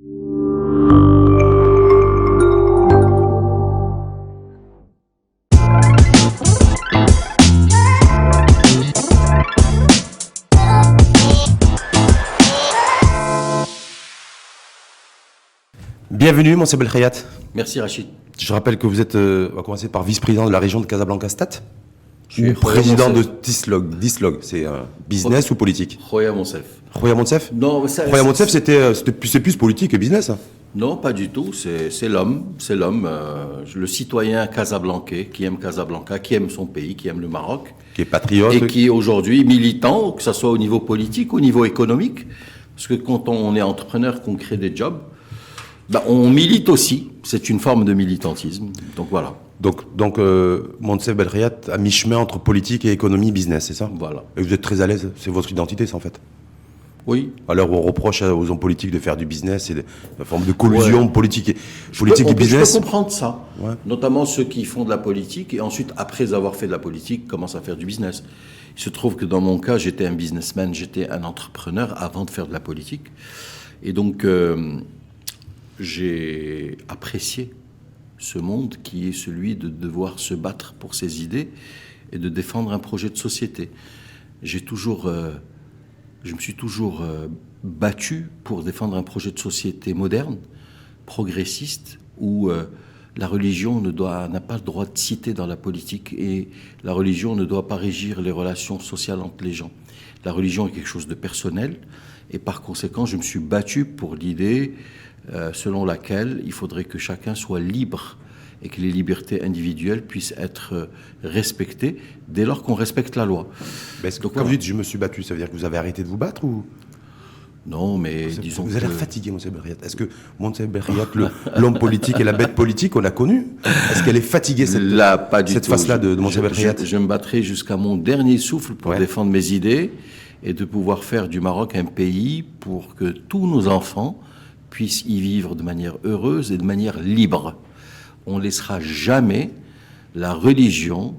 Bienvenue, Monsef Belkhayat. Merci Rachid. Je rappelle que vous êtes, on va commencer par vice-président de la région de Casablanca-Stade. Je suis président de Dislog, c'est business ou politique? Roya Monsef. Roya Monsef? Non, Roya Monsef, c'est plus politique que business. Hein. Non, pas du tout. C'est l'homme, le citoyen casablancais qui aime Casablanca, qui aime son pays, qui aime le Maroc. Qui est patriote. Et qui est aujourd'hui militant, que ce soit au niveau politique, au niveau économique. Parce que quand on est entrepreneur, qu'on crée des jobs, on milite aussi. C'est une forme de militantisme. Donc voilà. Donc Monsef Belkhayat à mi-chemin entre politique et économie, business, c'est ça? Voilà. Et vous êtes très à l'aise, c'est votre identité, ça, en fait? Oui. À l'heure où on reproche aux hommes politiques de faire du business, c'est une forme de collusion politique et business. Je peux comprendre ça. Ouais. Notamment ceux qui font de la politique et ensuite, après avoir fait de la politique, commencent à faire du business. Il se trouve que dans mon cas, j'étais un businessman, j'étais un entrepreneur avant de faire de la politique. Et donc, j'ai apprécié ce monde qui est celui de devoir se battre pour ses idées et de défendre un projet de société. Je me suis toujours battu pour défendre un projet de société moderne, progressiste, où la religion n'a pas le droit de citer dans la politique et la religion ne doit pas régir les relations sociales entre les gens. La religion est quelque chose de personnel et par conséquent, je me suis battu pour l'idée selon laquelle il faudrait que chacun soit libre et que les libertés individuelles puissent être respectées dès lors qu'on respecte la loi. Donc, quand vous dites « je me suis battu », ça veut dire que vous avez arrêté de vous battre ou... Non, mais disons vous avez l'air fatigué, Monsef Belkhayat. Est-ce que Monsef Belkhayat, l'homme politique et la bête politique, on l'a connu? Est-ce qu'elle est fatiguée, cette face-là de Monsef Belkhayat? Je me battrai jusqu'à mon dernier souffle pour défendre mes idées et de pouvoir faire du Maroc un pays pour que tous nos enfants puissent y vivre de manière heureuse et de manière libre. On ne laissera jamais la religion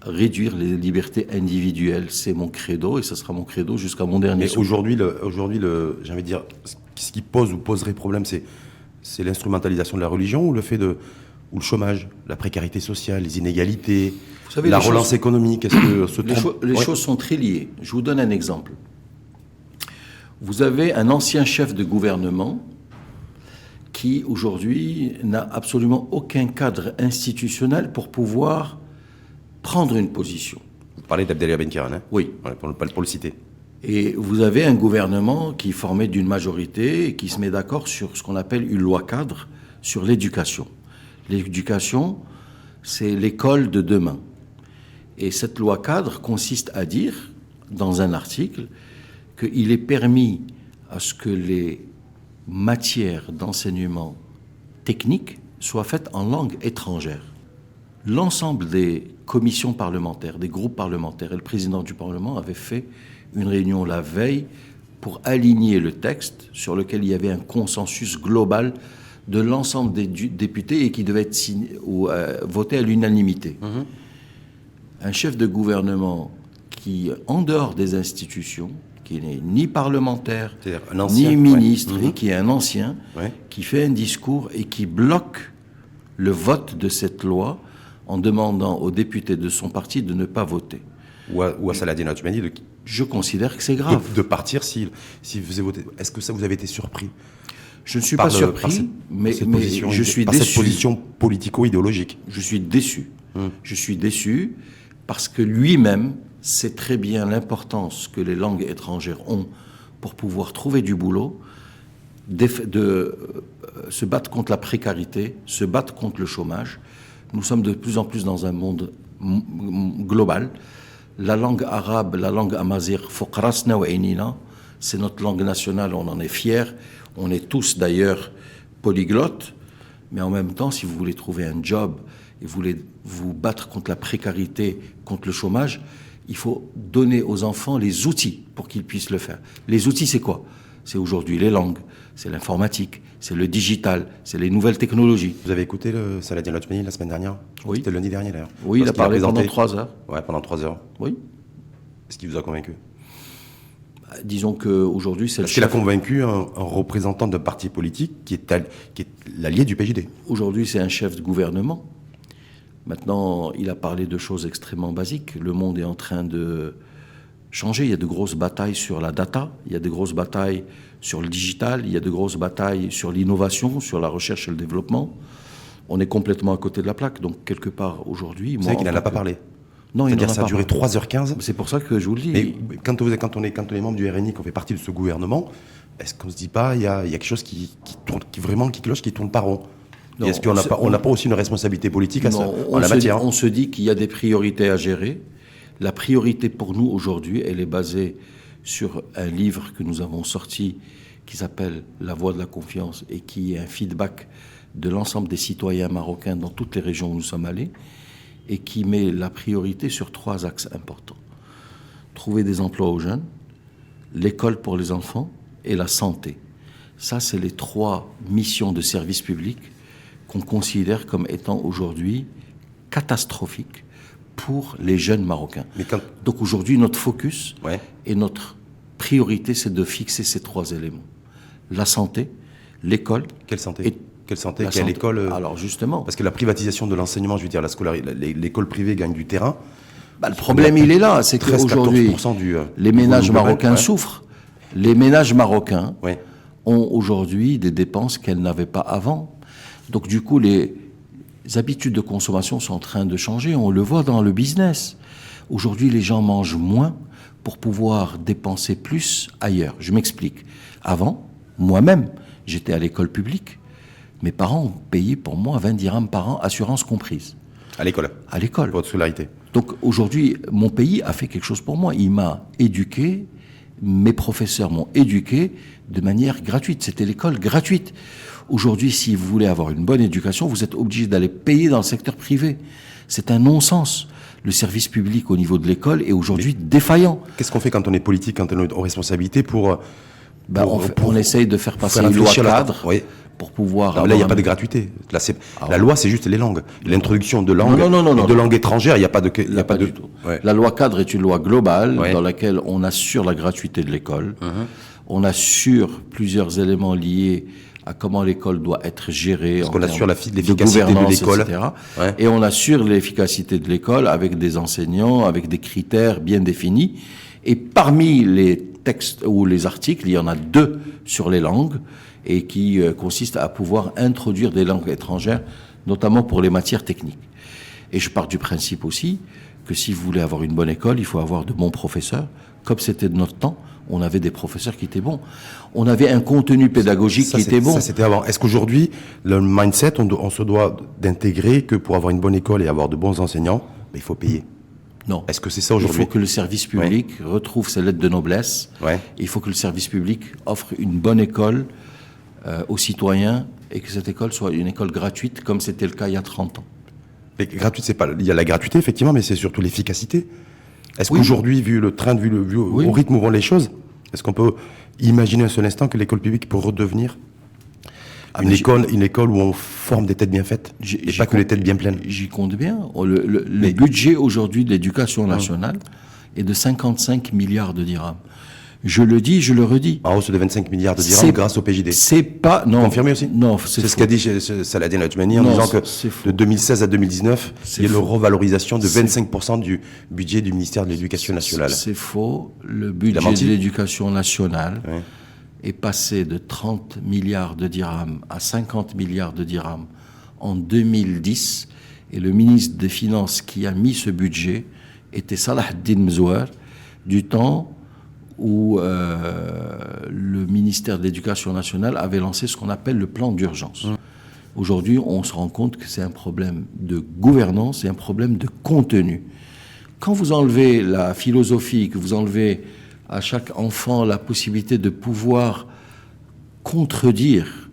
réduire les libertés individuelles. C'est mon credo et ce sera mon credo jusqu'à mon dernier souffle. Mais aujourd'hui, j'ai envie de dire, ce qui pose ou poserait problème, c'est l'instrumentalisation de la religion ou le chômage, la précarité sociale, les inégalités, la relance économique. Les choses sont très liées. Je vous donne un exemple. Vous avez un ancien chef de gouvernement qui, aujourd'hui, n'a absolument aucun cadre institutionnel pour pouvoir prendre une position. Vous parlez d'Abdellah Benkiran, hein? Oui. Ouais, pour le citer. Et vous avez un gouvernement qui est formé d'une majorité et qui se met d'accord sur ce qu'on appelle une loi cadre sur l'éducation. L'éducation, c'est l'école de demain. Et cette loi cadre consiste à dire, dans un article, qu'il est permis à ce que les matières d'enseignement technique soient faites en langue étrangère. L'ensemble des commissions parlementaires, des groupes parlementaires et le président du Parlement avaient fait une réunion la veille pour aligner le texte sur lequel il y avait un consensus global de l'ensemble des députés et qui devait être voté à l'unanimité. Un chef de gouvernement qui, en dehors des institutions, qui n'est ni parlementaire, ni ministre, et qui est un ancien, qui fait un discours et qui bloque le vote de cette loi en demandant aux députés de son parti de ne pas voter. Ou à Saladin Atmani Je considère que c'est grave. De partir si vous avez voté. Est-ce que ça vous avez été surpris? Je ne suis pas surpris, mais je suis déçu. Cette position politico-idéologique. Je suis déçu. Je suis déçu parce que lui-même sait très bien l'importance que les langues étrangères ont pour pouvoir trouver du boulot, se battre contre la précarité, se battre contre le chômage. Nous sommes de plus en plus dans un monde global. La langue arabe, la langue amazigh, fuqrasna wa aynina, c'est notre langue nationale, on en est fiers. On est tous d'ailleurs polyglottes, mais en même temps, si vous voulez trouver un job et vous voulez vous battre contre la précarité, contre le chômage, il faut donner aux enfants les outils pour qu'ils puissent le faire. Les outils, c'est quoi? C'est aujourd'hui les langues, c'est l'informatique, c'est le digital, c'est les nouvelles technologies. Vous avez écouté Saladin Atmani la semaine dernière? Oui. C'était lundi dernier d'ailleurs. Oui, il a parlé pendant 3 heures. Ouais, pendant 3 heures. Oui. Est-ce qu'il vous a convaincu? Disons qu'aujourd'hui, c'est le Parce qu'il a chef... convaincu un représentant d'un parti politique qui est l'allié du PJD. Aujourd'hui, c'est un chef de gouvernement. Maintenant, il a parlé de choses extrêmement basiques. Le monde est en train de changer. Il y a de grosses batailles sur la data, il y a de grosses batailles sur le digital, il y a de grosses batailles sur l'innovation, sur la recherche et le développement. On est complètement à côté de la plaque. Donc, quelque part, aujourd'hui... Vous savez qu'il n'en a pas parlé. Non, il n'en a pas ça a duré parlé. 3h15. C'est pour ça que je vous le dis. Mais quand on est membre du RNI, qu'on fait partie de ce gouvernement, est-ce qu'on ne se dit pas il y a quelque chose qui tourne, qui cloche, qui tourne pas rond? Non, est-ce qu'on n'a pas aussi une responsabilité politique en la matière? On se dit qu'il y a des priorités à gérer. La priorité pour nous aujourd'hui, elle est basée sur un livre que nous avons sorti qui s'appelle La Voix de la confiance et qui est un feedback de l'ensemble des citoyens marocains dans toutes les régions où nous sommes allés et qui met la priorité sur 3 axes importants. Trouver des emplois aux jeunes, l'école pour les enfants et la santé. Ça, c'est les 3 missions de service public qu'on considère comme étant aujourd'hui catastrophiques pour les jeunes Marocains. Donc aujourd'hui, notre focus et notre priorité, c'est de fixer ces 3 éléments. La santé, l'école... Quelle santé? Quelle école? Alors justement... Parce que la privatisation de l'enseignement, je veux dire, l'école privée gagne du terrain. Le problème, il est là, c'est qu'aujourd'hui, les ménages marocains souffrent. Les ménages marocains ont aujourd'hui des dépenses qu'elles n'avaient pas avant. Donc du coup, les habitudes de consommation sont en train de changer. On le voit dans le business. Aujourd'hui, les gens mangent moins pour pouvoir dépenser plus ailleurs. Je m'explique. Avant, moi-même, j'étais à l'école publique. Mes parents ont payé pour moi 20 dirhams par an, assurance comprise. À l'école? À l'école. Pour votre scolarité. Donc aujourd'hui, mon pays a fait quelque chose pour moi. Il m'a éduqué, mes professeurs m'ont éduqué de manière gratuite. C'était l'école gratuite. Aujourd'hui, si vous voulez avoir une bonne éducation, vous êtes obligé d'aller payer dans le secteur privé. C'est un non-sens. Le service public au niveau de l'école est aujourd'hui défaillant. Qu'est-ce qu'on fait quand on est politique, quand on est en responsabilité pour on essaye de faire passer une loi cadre pour pouvoir... Non, là, il n'y a pas de gratuité. Là, la loi, c'est juste les langues. L'introduction de langues, de langues étrangères, il n'y a pas de... Il n'y a pas du tout. Ouais. La loi cadre est une loi globale dans laquelle on assure la gratuité de l'école. On assure plusieurs éléments liés à comment l'école doit être gérée. Parce qu'on assure l'efficacité de l'école. Etc. Et on assure l'efficacité de l'école avec des enseignants, avec des critères bien définis. Et parmi les textes ou les articles, il y en a 2 sur les langues et qui consistent à pouvoir introduire des langues étrangères, notamment pour les matières techniques. Et je pars du principe aussi que si vous voulez avoir une bonne école, il faut avoir de bons professeurs. Comme c'était de notre temps, on avait des professeurs qui étaient bons. On avait un contenu pédagogique qui était bon. Ça, c'était avant. Est-ce qu'aujourd'hui, le mindset, on se doit d'intégrer que pour avoir une bonne école et avoir de bons enseignants, il faut payer? Non. Est-ce que c'est ça aujourd'hui? Il faut que le service public retrouve ses lettres de noblesse. Il faut que le service public offre une bonne école aux citoyens et que cette école soit une école gratuite comme c'était le cas il y a 30 ans. Mais gratuite, c'est pas... Il y a la gratuité, effectivement, mais c'est surtout l'efficacité. Est-ce qu'aujourd'hui, vu au rythme où vont les choses, est-ce qu'on peut imaginer un seul instant que l'école publique peut redevenir une école où on forme des têtes bien faites et pas que les têtes bien pleines? J'y compte bien. Le budget aujourd'hui de l'éducation nationale est de 55 milliards de dirhams. Je le dis, je le redis. En hausse de 25 milliards de dirhams grâce au PJD. C'est pas... Non. Confirmé aussi? Non, c'est ce qu'a dit Saladin Al-Jmani en disant que de 2016 à 2019, il y a une revalorisation de 25% du budget du ministère de l'Éducation nationale. C'est faux. Le budget de l'Éducation nationale est passé de 30 milliards de dirhams à 50 milliards de dirhams en 2010. Et le ministre des Finances qui a mis ce budget était Salah Eddine Mzouar, du temps où le ministère de l'Éducation nationale avait lancé ce qu'on appelle le plan d'urgence. Aujourd'hui, on se rend compte que c'est un problème de gouvernance et un problème de contenu. Quand vous enlevez la philosophie, que vous enlevez à chaque enfant la possibilité de pouvoir contredire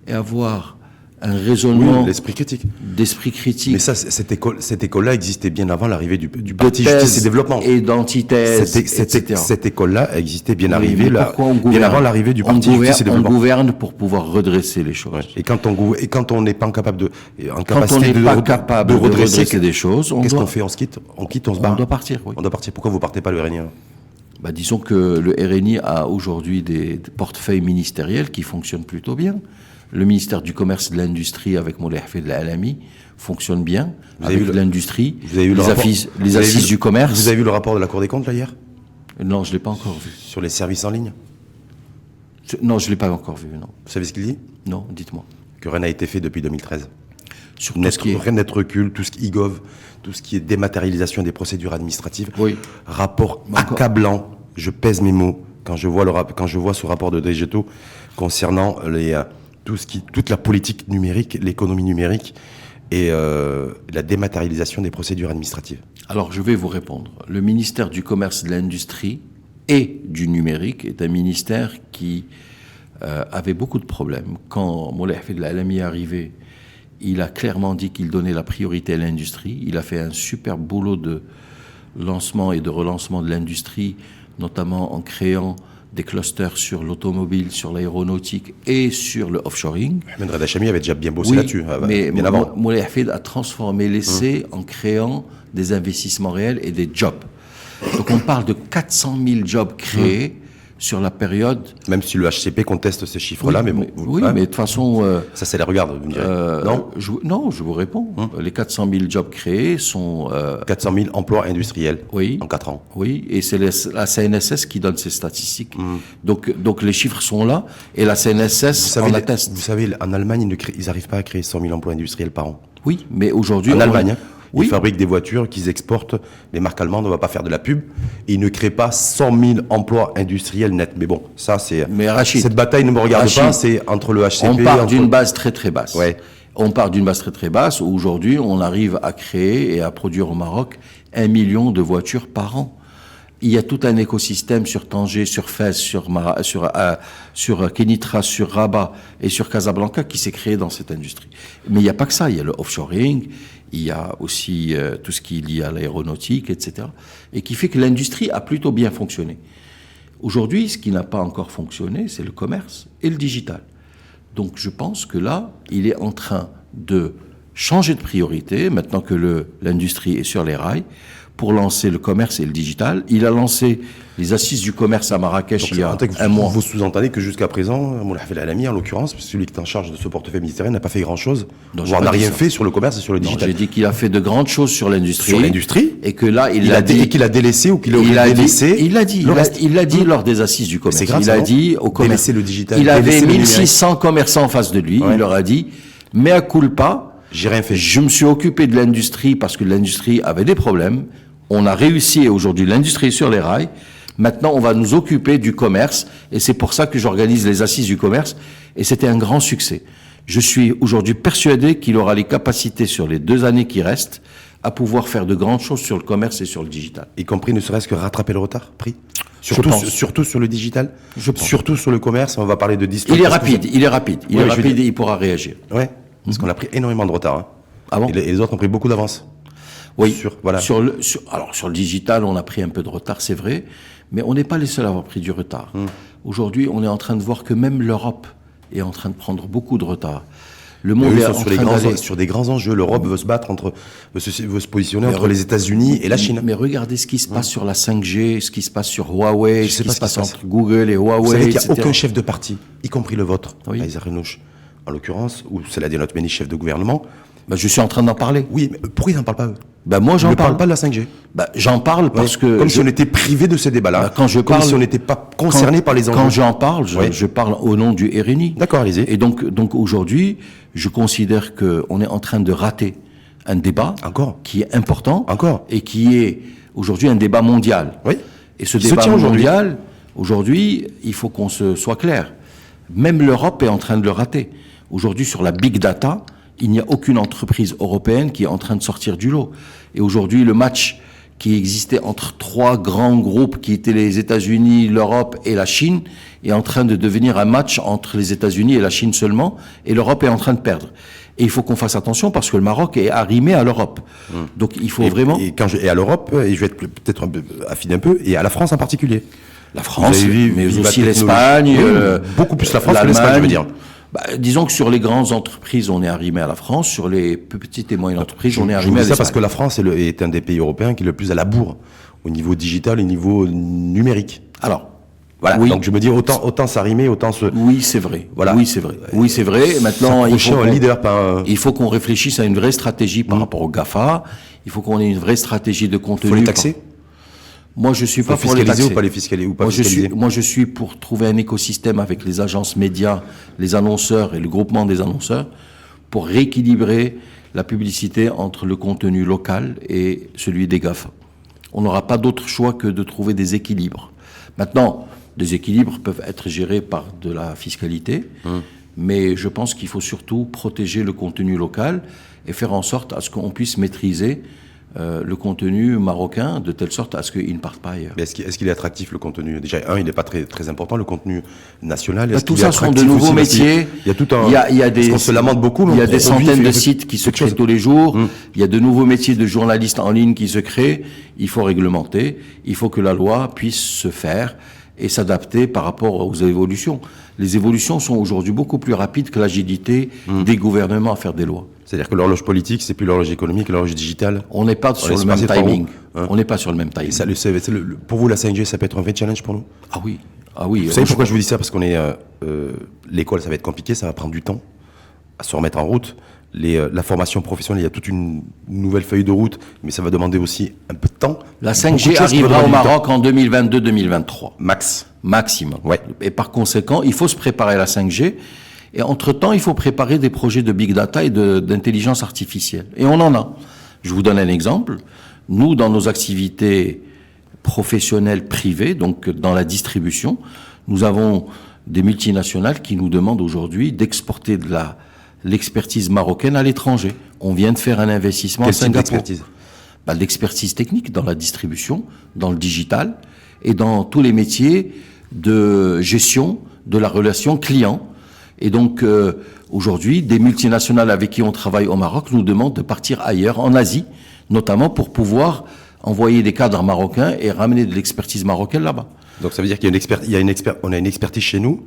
et avoir un raisonnement l'esprit critique. D'esprit critique. Mais ça, cette école-là existait bien avant l'arrivée du Parti Justice et Développement. Et d'antithèse, etc. Cette écolle-là existait bien avant l'arrivée du Parti Justice et Développement. On gouverne pour pouvoir redresser les choses. Et quand on n'est pas capable de redresser des choses, qu'est-ce qu'on fait? On se quitte, on se barre. On doit partir. On doit partir. Pourquoi vous partez pas le RNI? Disons que le RNI a aujourd'hui des portefeuilles ministériels qui fonctionnent plutôt bien. Le ministère du Commerce et de l'Industrie, avec Moulay Hafid Al-Alami, fonctionne bien. Avec l'industrie, les assises du commerce. Vous avez vu le rapport de la Cour des comptes, là, hier? Non, je ne l'ai pas encore vu. Sur les services en ligne? Non, je ne l'ai pas encore vu, non. Vous savez ce qu'il dit? Non, dites-moi. Que rien n'a été fait depuis 2013. Sur tout ce qui est... Rien net recul, tout ce qui est e-gov, tout ce qui est dématérialisation des procédures administratives. Oui. Rapport accablant, je pèse mes mots, quand je vois ce rapport de Degeto concernant toute la politique numérique, l'économie numérique et la dématérialisation des procédures administratives. Alors, je vais vous répondre. Le ministère du Commerce et de l'Industrie et du numérique est un ministère qui avait beaucoup de problèmes. Quand Moulay Hafid Al-Alami est arrivé, il a clairement dit qu'il donnait la priorité à l'industrie. Il a fait un super boulot de lancement et de relancement de l'industrie, notamment en créant des clusters sur l'automobile, sur l'aéronautique et sur le offshoring. Ahmed Reda Chami avait déjà bien bossé là-dessus. Mais Moulay Hafid a transformé l'essai en créant des investissements réels et des jobs. Donc on parle de 400 000 jobs créés sur la période... Même si le HCP conteste ces chiffres-là, oui, mais bon... mais de toute façon... ça, c'est la regarde, vous me direz. Non, je vous réponds. Les 400 000 jobs créés sont... 400 000 emplois industriels en 4 ans. Oui, et c'est la CNSS qui donne ces statistiques. Donc les chiffres sont là, et la CNSS en atteste. Vous savez, en Allemagne, ils n'arrivent pas à créer 100 000 emplois industriels par an. Oui, mais aujourd'hui... En Allemagne, ils fabriquent des voitures qu'ils exportent, les marques allemandes, on ne va pas faire de la pub, et ils ne créent pas 100 000 emplois industriels nets. Mais bon, ça c'est... Mais Rachid, cette bataille ne me regarde pas, c'est entre le HCP... On part d'une base très très basse. Ouais. On part d'une base très très basse, où aujourd'hui on arrive à créer et à produire au Maroc 1 million de voitures par an. Il y a tout un écosystème sur Tanger, sur Fès, sur Kenitra, sur Rabat et sur Casablanca qui s'est créé dans cette industrie. Mais il n'y a pas que ça, il y a le offshoring, il y a aussi tout ce qui est lié à l'aéronautique, etc. Et qui fait que l'industrie a plutôt bien fonctionné. Aujourd'hui, ce qui n'a pas encore fonctionné, c'est le commerce et le digital. Donc je pense que là, il est en train de changer de priorité, maintenant que l'industrie est sur les rails, pour lancer le commerce et le digital. Il a lancé les assises du commerce à Marrakech il y a un mois. Vous sous-entendez que jusqu'à présent, Moulay Hafid Al-Alami, en l'occurrence, celui qui est en charge de ce portefeuille ministériel, n'a pas fait grand-chose, voire n'a rien fait sur le commerce et sur le digital. J'ai dit qu'il a fait de grandes choses sur l'industrie. Sur l'industrie. Et que là, il a délaissé ou qu'il a délaissé. Il l'a dit lors des assises du commerce. Grave, il a dit au commerce. Délaisser le digital. Il avait 1600 commerçants en face de lui. Ouais. Il leur a dit, mea culpa. J'ai rien fait. Je me suis occupé de l'industrie parce que l'industrie avait des problèmes. On a réussi et aujourd'hui l'industrie est sur les rails. Maintenant, on va nous occuper du commerce et c'est pour ça que j'organise les assises du commerce et c'était un grand succès. Je suis aujourd'hui persuadé qu'il aura les capacités sur les 2 années qui restent à pouvoir faire de grandes choses sur le commerce et sur le digital. Y compris ne serait-ce que rattraper le retard pris surtout sur le digital, surtout sur le commerce, on va parler de discours. Il est rapide et il pourra réagir. Ouais, parce qu'on a pris énormément de retard. Hein. Ah bon ? Et les autres ont pris beaucoup d'avance. Oui, sur le digital, on a pris un peu de retard, c'est vrai, mais on n'est pas les seuls à avoir pris du retard. Aujourd'hui, on est en train de voir que même l'Europe est en train de prendre beaucoup de retard. Le monde est en train sur des grands enjeux. L'Europe veut se battre veut se positionner entre les États-Unis et la Chine. Mais regardez ce qui se passe sur la 5G, ce qui se passe sur Huawei, ce qui se passe entre Google et Huawei. Vous savez qu'il n'y a aucun chef de parti, y compris le vôtre, Aïssa Renouch, en l'occurrence, ou cela dit notre ministre chef de gouvernement. Je suis en train d'en parler. Oui, mais pourquoi ils n'en parlent pas eux ? Moi, j'en parle. Ne parle pas de la 5G. J'en parle parce que... Comme si on était privé de ces débats-là. Comme si on n'était pas concerné par les enjeux. Quand j'en parle, je parle au nom du RNI. D'accord, allez-y. Et donc aujourd'hui, je considère qu'on est en train de rater un débat qui est important et qui est aujourd'hui un débat mondial. Oui. Et ce débat mondial, aujourd'hui, il faut qu'on soit clair. Même l'Europe est en train de le rater. Aujourd'hui, sur la big data, il n'y a aucune entreprise européenne qui est en train de sortir du lot. Et aujourd'hui, le match qui existait entre 3 grands groupes qui étaient les États-Unis, l'Europe et la Chine est en train de devenir un match entre les États-Unis et la Chine seulement, et l'Europe est en train de perdre. Et il faut qu'on fasse attention parce que le Maroc est arrimé à l'Europe. Donc il faut vraiment... Et à l'Europe, et je vais être peut-être affiner un peu, et à la France en particulier. La France, mais aussi l'Espagne, beaucoup plus la France que l'Espagne, je veux dire. Disons que sur les grandes entreprises, on est arrimé à la France. Sur les petites et moyennes entreprises, on est Je arrimé vous à dis ça l'Espagne. parce que la France est un des pays européens qui est le plus à la bourre au niveau digital et au niveau numérique. Alors, Voilà. oui. Donc je me dis autant s'arrimer, autant se. Oui, c'est vrai. Voilà. Oui, c'est vrai. Oui, c'est vrai. Maintenant, il faut qu'on réfléchisse à une vraie stratégie par rapport au GAFA. Il faut qu'on ait une vraie stratégie de contenu. Faut les taxer. Moi, je suis pas pour les fiscaliser taxer. ou pas les fiscaliser ou pas Moi, je suis pour trouver un écosystème avec les agences médias, les annonceurs et le groupement des annonceurs pour rééquilibrer la publicité entre le contenu local et celui des GAFA. On n'aura pas d'autre choix que de trouver des équilibres. Maintenant, des équilibres peuvent être gérés par de la fiscalité, mais je pense qu'il faut surtout protéger le contenu local et faire en sorte à ce qu'on puisse maîtriser le contenu marocain de telle sorte à ce qu'il ne parte pas ailleurs. Mais est-ce qu'il est attractif, le contenu? Déjà, il n'est pas très important, le contenu national. Tout ça sont de nouveaux métiers. Il y a tout un. Il y a des. On se lamente beaucoup. Il y a des centaines de sites qui se créent tous les jours. Il y a de nouveaux métiers de journalistes en ligne qui se créent. Il faut réglementer. Il faut que la loi puisse se faire et s'adapter par rapport aux évolutions. Les évolutions sont aujourd'hui beaucoup plus rapides que l'agilité des gouvernements à faire des lois. C'est-à-dire que l'horloge politique, c'est plus l'horloge économique, l'horloge digitale. On n'est pas sur le même timing. On n'est pas sur le même timing. Pour vous, la 5G, ça peut être un vrai challenge pour nous? Ah oui. Ah oui. Vous savez pourquoi je vous dis ça? Parce qu'on est l'école, ça va être compliqué, ça va prendre du temps à se remettre en route. La formation professionnelle, il y a toute une nouvelle feuille de route, mais ça va demander aussi un peu de temps. La 5G arrivera au Maroc en 2022-2023. Maximum. Ouais. Et par conséquent, il faut se préparer à la 5G. Et entre-temps, il faut préparer des projets de big data et d'intelligence artificielle. Et on en a. Je vous donne un exemple. Nous, dans nos activités professionnelles privées, donc dans la distribution, nous avons des multinationales qui nous demandent aujourd'hui d'exporter de l'expertise marocaine à l'étranger. On vient de faire un investissement à Singapour. L'expertise l'expertise technique dans la distribution, dans le digital et dans tous les métiers de gestion de la relation client. Et donc, aujourd'hui, des multinationales avec qui on travaille au Maroc nous demandent de partir ailleurs, en Asie, notamment pour pouvoir envoyer des cadres marocains et ramener de l'expertise marocaine là-bas. Donc ça veut dire qu'il y a une expertise chez nous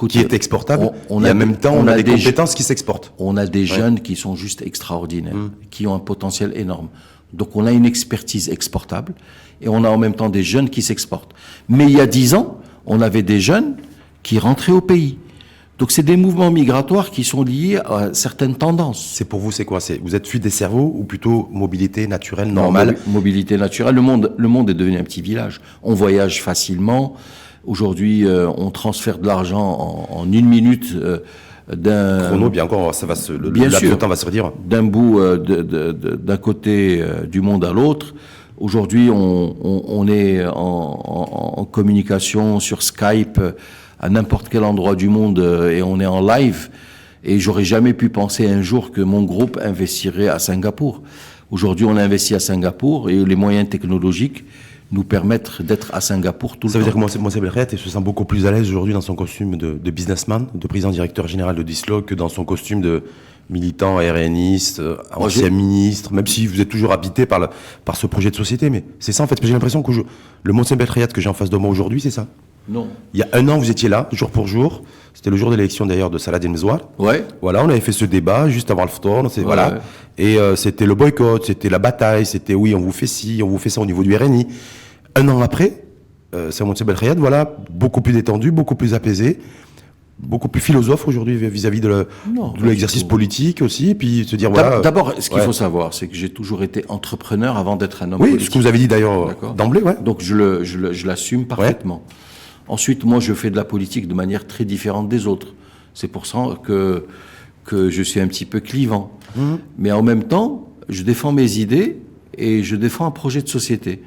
qui est exportable, et en même temps on a des compétences qui s'exportent. On a des jeunes qui sont juste extraordinaires, qui ont un potentiel énorme. Donc on a une expertise exportable et on a en même temps des jeunes qui s'exportent. Mais il y a 10 ans, on avait des jeunes qui rentraient au pays. Donc c'est des mouvements migratoires qui sont liés à certaines tendances. C'est pour vous, c'est quoi? Vous êtes fuite des cerveaux ou plutôt mobilité naturelle, normale? Mobilité naturelle. Le monde est devenu un petit village. On voyage facilement. Aujourd'hui, on transfère de l'argent en 1 minute d'un... Chrono, bien encore, le temps va se redire. D'un bout, d'un côté du monde à l'autre. Aujourd'hui, on est en communication sur Skype à n'importe quel endroit du monde et on est en live. Et j'aurais jamais pu penser un jour que mon groupe investirait à Singapour. Aujourd'hui, on investit à Singapour et les moyens technologiques nous permettent d'être à Singapour tout le temps. Ça veut dire que Moussa Belkhayat se sent beaucoup plus à l'aise aujourd'hui dans son costume de businessman, de président-directeur général de Dislog, que dans son costume de militant RNiste, ancien ministre, même si vous êtes toujours habité par ce projet de société. Mais c'est ça en fait, j'ai l'impression que le Moussa Belkhayat que j'ai en face de moi aujourd'hui, c'est ça. Non. Il y a 1 an, vous étiez là, jour pour jour. C'était le jour de l'élection d'ailleurs de Salah Mezouar. Ouais. Voilà, on avait fait ce débat juste avant le ftour. Voilà. Ouais. Et c'était le boycott, c'était la bataille, c'était oui, on vous fait ci, on vous fait ça au niveau du RNI. 1 an après, Salah Belkhayat, voilà, beaucoup plus détendu, beaucoup plus apaisé, beaucoup plus philosophe aujourd'hui vis-à-vis de l'exercice politique aussi. Et puis se dire voilà. D'abord, ce qu'il faut savoir, c'est que j'ai toujours été entrepreneur avant d'être un homme politique. Oui, ce que vous avez dit d'ailleurs d'emblée, ouais. Donc je l'assume parfaitement. Ouais. Ensuite, moi, je fais de la politique de manière très différente des autres. C'est pour ça que je suis un petit peu clivant. Mais en même temps, je défends mes idées et je défends un projet de société.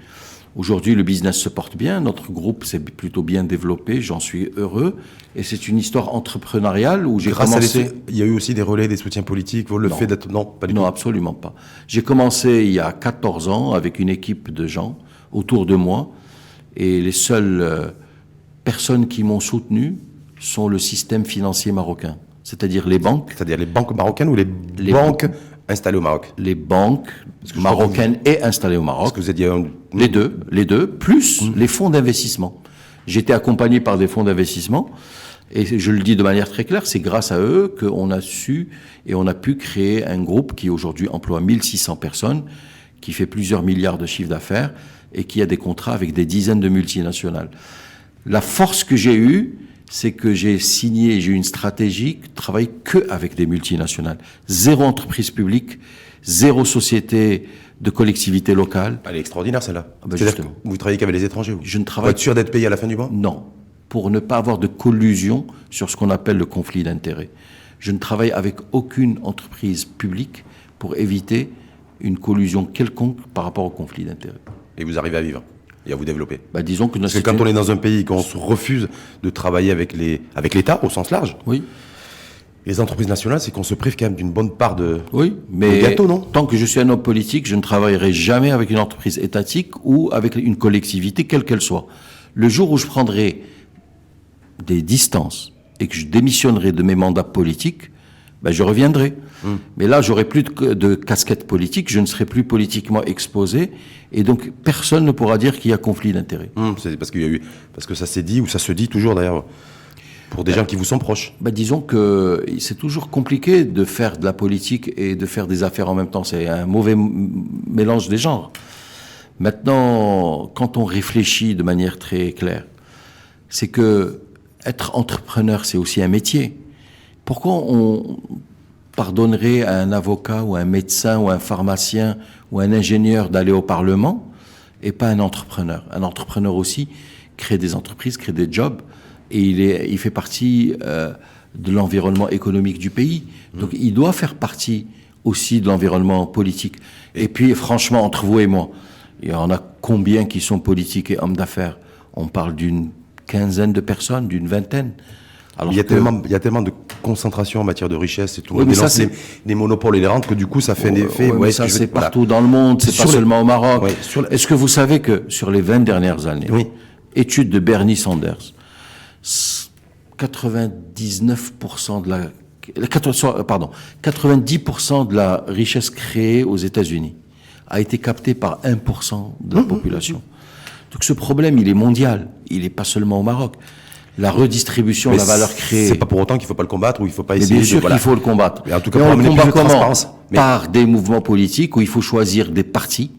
Aujourd'hui, le business se porte bien. Notre groupe s'est plutôt bien développé. J'en suis heureux. Et c'est une histoire entrepreneuriale où j'ai commencé... Il y a eu aussi des relais, des soutiens politiques. Le fait d'être... Non, pas du tout. Non, absolument pas. J'ai commencé il y a 14 ans avec une équipe de gens autour de moi. Et les seules... personnes qui m'ont soutenu sont le système financier marocain, c'est-à-dire les banques. C'est-à-dire les banques marocaines ou les banques installées au Maroc? Les banques marocaines et installées au Maroc. Parce que vous avez dit les deux, plus les fonds d'investissement. J'étais accompagné par des fonds d'investissement Et je le dis de manière très claire, c'est grâce à eux qu'on a su et on a pu créer un groupe qui aujourd'hui emploie 1600 personnes, qui fait plusieurs milliards de chiffre d'affaires et qui a des contrats avec des dizaines de multinationales. La force que j'ai eue, c'est que j'ai eu une stratégie qui travaille que avec des multinationales. Zéro entreprise publique, zéro société de collectivité locale. Elle est extraordinaire, celle-là. C'est-à-dire que vous travaillez qu'avec les étrangers, vous. Je ne travaille... Pour être sûr d'être payé à la fin du mois? Non. Pour ne pas avoir de collusion sur ce qu'on appelle le conflit d'intérêts. Je ne travaille avec aucune entreprise publique pour éviter une collusion quelconque par rapport au conflit d'intérêts. Et vous arrivez à vivre et à vous développer? Disons que parce que quand on est dans un pays et qu'on se refuse de travailler avec l'État, au sens large, oui. Les entreprises nationales, c'est qu'on se prive quand même d'une bonne part de mais gâteau, non? Tant que je suis un homme politique, je ne travaillerai jamais avec une entreprise étatique ou avec une collectivité, quelle qu'elle soit. Le jour où je prendrai des distances et que je démissionnerai de mes mandats politiques, je reviendrai. Mais là, j'aurai plus de casquette politique, je ne serai plus politiquement exposé, et donc personne ne pourra dire qu'il y a conflit d'intérêts. C'est parce que ça s'est dit, ou ça se dit toujours d'ailleurs, pour des gens qui vous sont proches. Disons que c'est toujours compliqué de faire de la politique et de faire des affaires en même temps. C'est un mauvais mélange des genres. Maintenant, quand on réfléchit de manière très claire, c'est que être entrepreneur, c'est aussi un métier. Pourquoi on pardonnerait à un avocat ou un médecin ou un pharmacien ou un ingénieur d'aller au Parlement et pas un entrepreneur? Un entrepreneur aussi crée des entreprises, crée des jobs et il fait partie de l'environnement économique du pays. Donc il doit faire partie aussi de l'environnement politique. Et puis franchement, entre vous et moi, il y en a combien qui sont politiques et hommes d'affaires? On parle d'une quinzaine de personnes, d'une vingtaine. Alors il y a tellement de concentration en matière de richesse et tout. Les monopoles et les rentes que du coup ça fait un effet. Mais ça c'est partout dans le monde, c'est pas seulement au Maroc. Est-ce que vous savez que sur les 20 dernières années, étude de Bernie Sanders, 90% de la richesse créée aux États-Unis a été captée par 1% de la population. Donc ce problème, il est mondial, il n'est pas seulement au Maroc. La redistribution de la valeur créée. C'est pas pour autant qu'il faut pas le combattre ou il faut pas essayer. Bien sûr qu'il faut le combattre. Mais en tout cas, on le combat comment? Par des mouvements politiques où il faut choisir des partis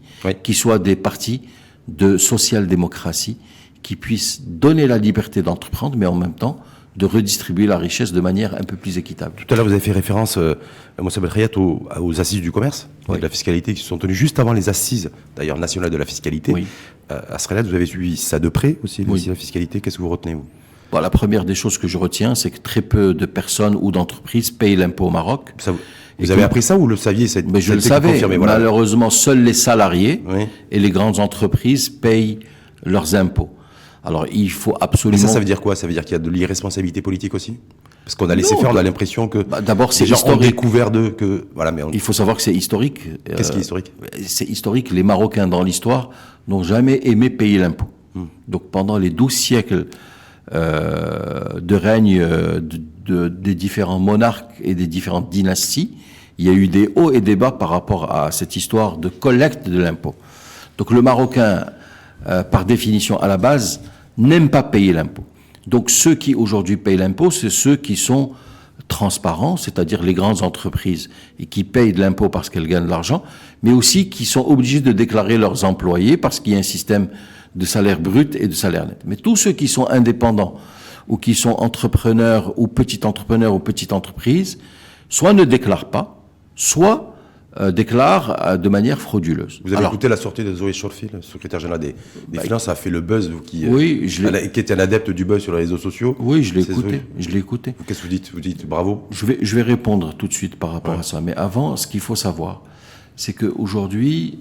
qui soient des partis de social-démocratie qui puissent donner la liberté d'entreprendre, mais en même temps de redistribuer la richesse de manière un peu plus équitable. Tout à l'heure, vous avez fait référence, Moussa Belkhayat, aux assises du commerce, avec la fiscalité qui se sont tenues juste avant les assises, d'ailleurs nationales de la fiscalité. À Srelat, vous avez suivi ça de près aussi, la fiscalité. Qu'est-ce que vous retenez, vous? La première des choses que je retiens, c'est que très peu de personnes ou d'entreprises payent l'impôt au Maroc. Vous avez appris ça ou le saviez? Mais je le savais. Confirmé, malheureusement, seuls les salariés et les grandes entreprises payent leurs impôts. Alors, il faut absolument... Mais ça veut dire quoi? Ça veut dire qu'il y a de l'irresponsabilité politique aussi? Parce qu'on a laissé faire, on a l'impression que... D'abord, c'est historique. Les gens ont découvert que... Voilà, mais il faut savoir que c'est historique. Qu'est-ce qui est historique? C'est historique. Les Marocains, dans l'histoire, n'ont jamais aimé payer l'impôt. Donc, pendant les 12 siècles de règne des différents monarques et des différentes dynasties, il y a eu des hauts et des bas par rapport à cette histoire de collecte de l'impôt. Donc le Marocain, par définition à la base, n'aime pas payer l'impôt. Donc ceux qui aujourd'hui payent l'impôt, c'est ceux qui sont transparents, c'est-à-dire les grandes entreprises, et qui payent de l'impôt parce qu'elles gagnent de l'argent, mais aussi qui sont obligés de déclarer leurs employés parce qu'il y a un système de salaire brut et de salaire net. Mais tous ceux qui sont indépendants ou qui sont entrepreneurs ou petits entreprises, soit ne déclarent pas, soit déclarent de manière frauduleuse. Vous avez écouté la sortie de Zoé Chorfi, le secrétaire général des Finances, ça a fait le buzz, qui était un adepte du buzz sur les réseaux sociaux. Oui, je l'ai écouté. Qu'est-ce que vous dites? Vous dites bravo? Je vais répondre tout de suite par rapport à ça. Mais avant, ce qu'il faut savoir, c'est qu'aujourd'hui,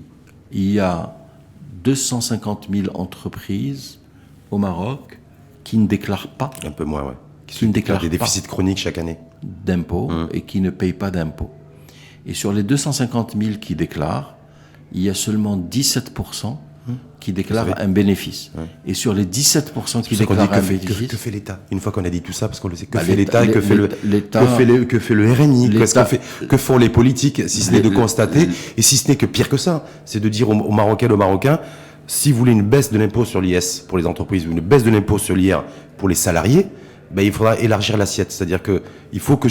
il y a 250 000 entreprises au Maroc qui ne déclarent pas. Un peu moins, Qui ne déclarent des déficits chroniques chaque année. D'impôts et qui ne payent pas d'impôts. Et sur les 250 000 qui déclarent, il y a seulement 17% qui déclarent un bénéfice. Et sur les 17% qui déclarent un bénéfice... Que fait l'État? Une fois qu'on a dit tout ça, parce qu'on le sait, que fait l'État et que fait le RNI? Que font les politiques, si ce n'est de constater, et si ce n'est que pire que ça, c'est de dire aux Marocains, si vous voulez une baisse de l'impôt sur l'IS pour les entreprises, ou une baisse de l'impôt sur l'IR pour les salariés, ben, il faudra élargir l'assiette. C'est-à-dire que il faut que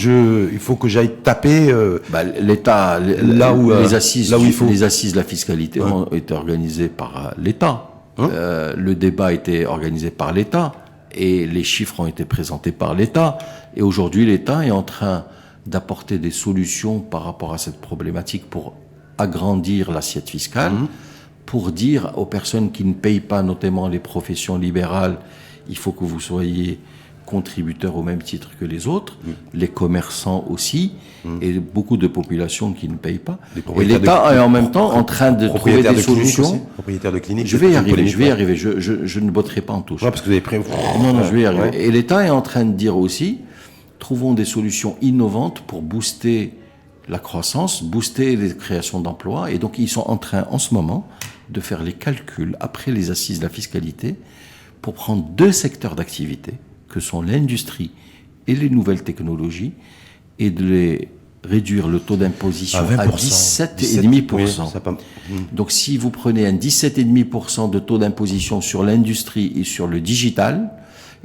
j'aille taper l'État, là où les assises, là où il faut. les assises de la fiscalité ont été organisées par l'État. Le débat a été organisé par l'État et les chiffres ont été présentés par l'État. Et aujourd'hui, l'État est en train d'apporter des solutions par rapport à cette problématique pour agrandir l'assiette fiscale, pour dire aux personnes qui ne payent pas, notamment les professions libérales, il faut que vous soyez contributeurs au même titre que les autres, les commerçants aussi, et beaucoup de populations qui ne payent pas. Et l'État est en même temps en train de trouver des solutions. Propriétaires de cliniques. Je vais y arriver, je ne botterai pas en touche. Ouais, parce que vous avez pris... Non, je vais y arriver. Ouais. Et l'État est en train de dire aussi, trouvons des solutions innovantes pour booster la croissance, booster les créations d'emplois. Et donc, ils sont en train, en ce moment, de faire les calculs, après les assises de la fiscalité, pour prendre 2 secteurs d'activité, que sont l'industrie et les nouvelles technologies, et de les réduire le taux d'imposition à 17,5%. Donc si vous prenez un 17,5% de taux d'imposition sur l'industrie et sur le digital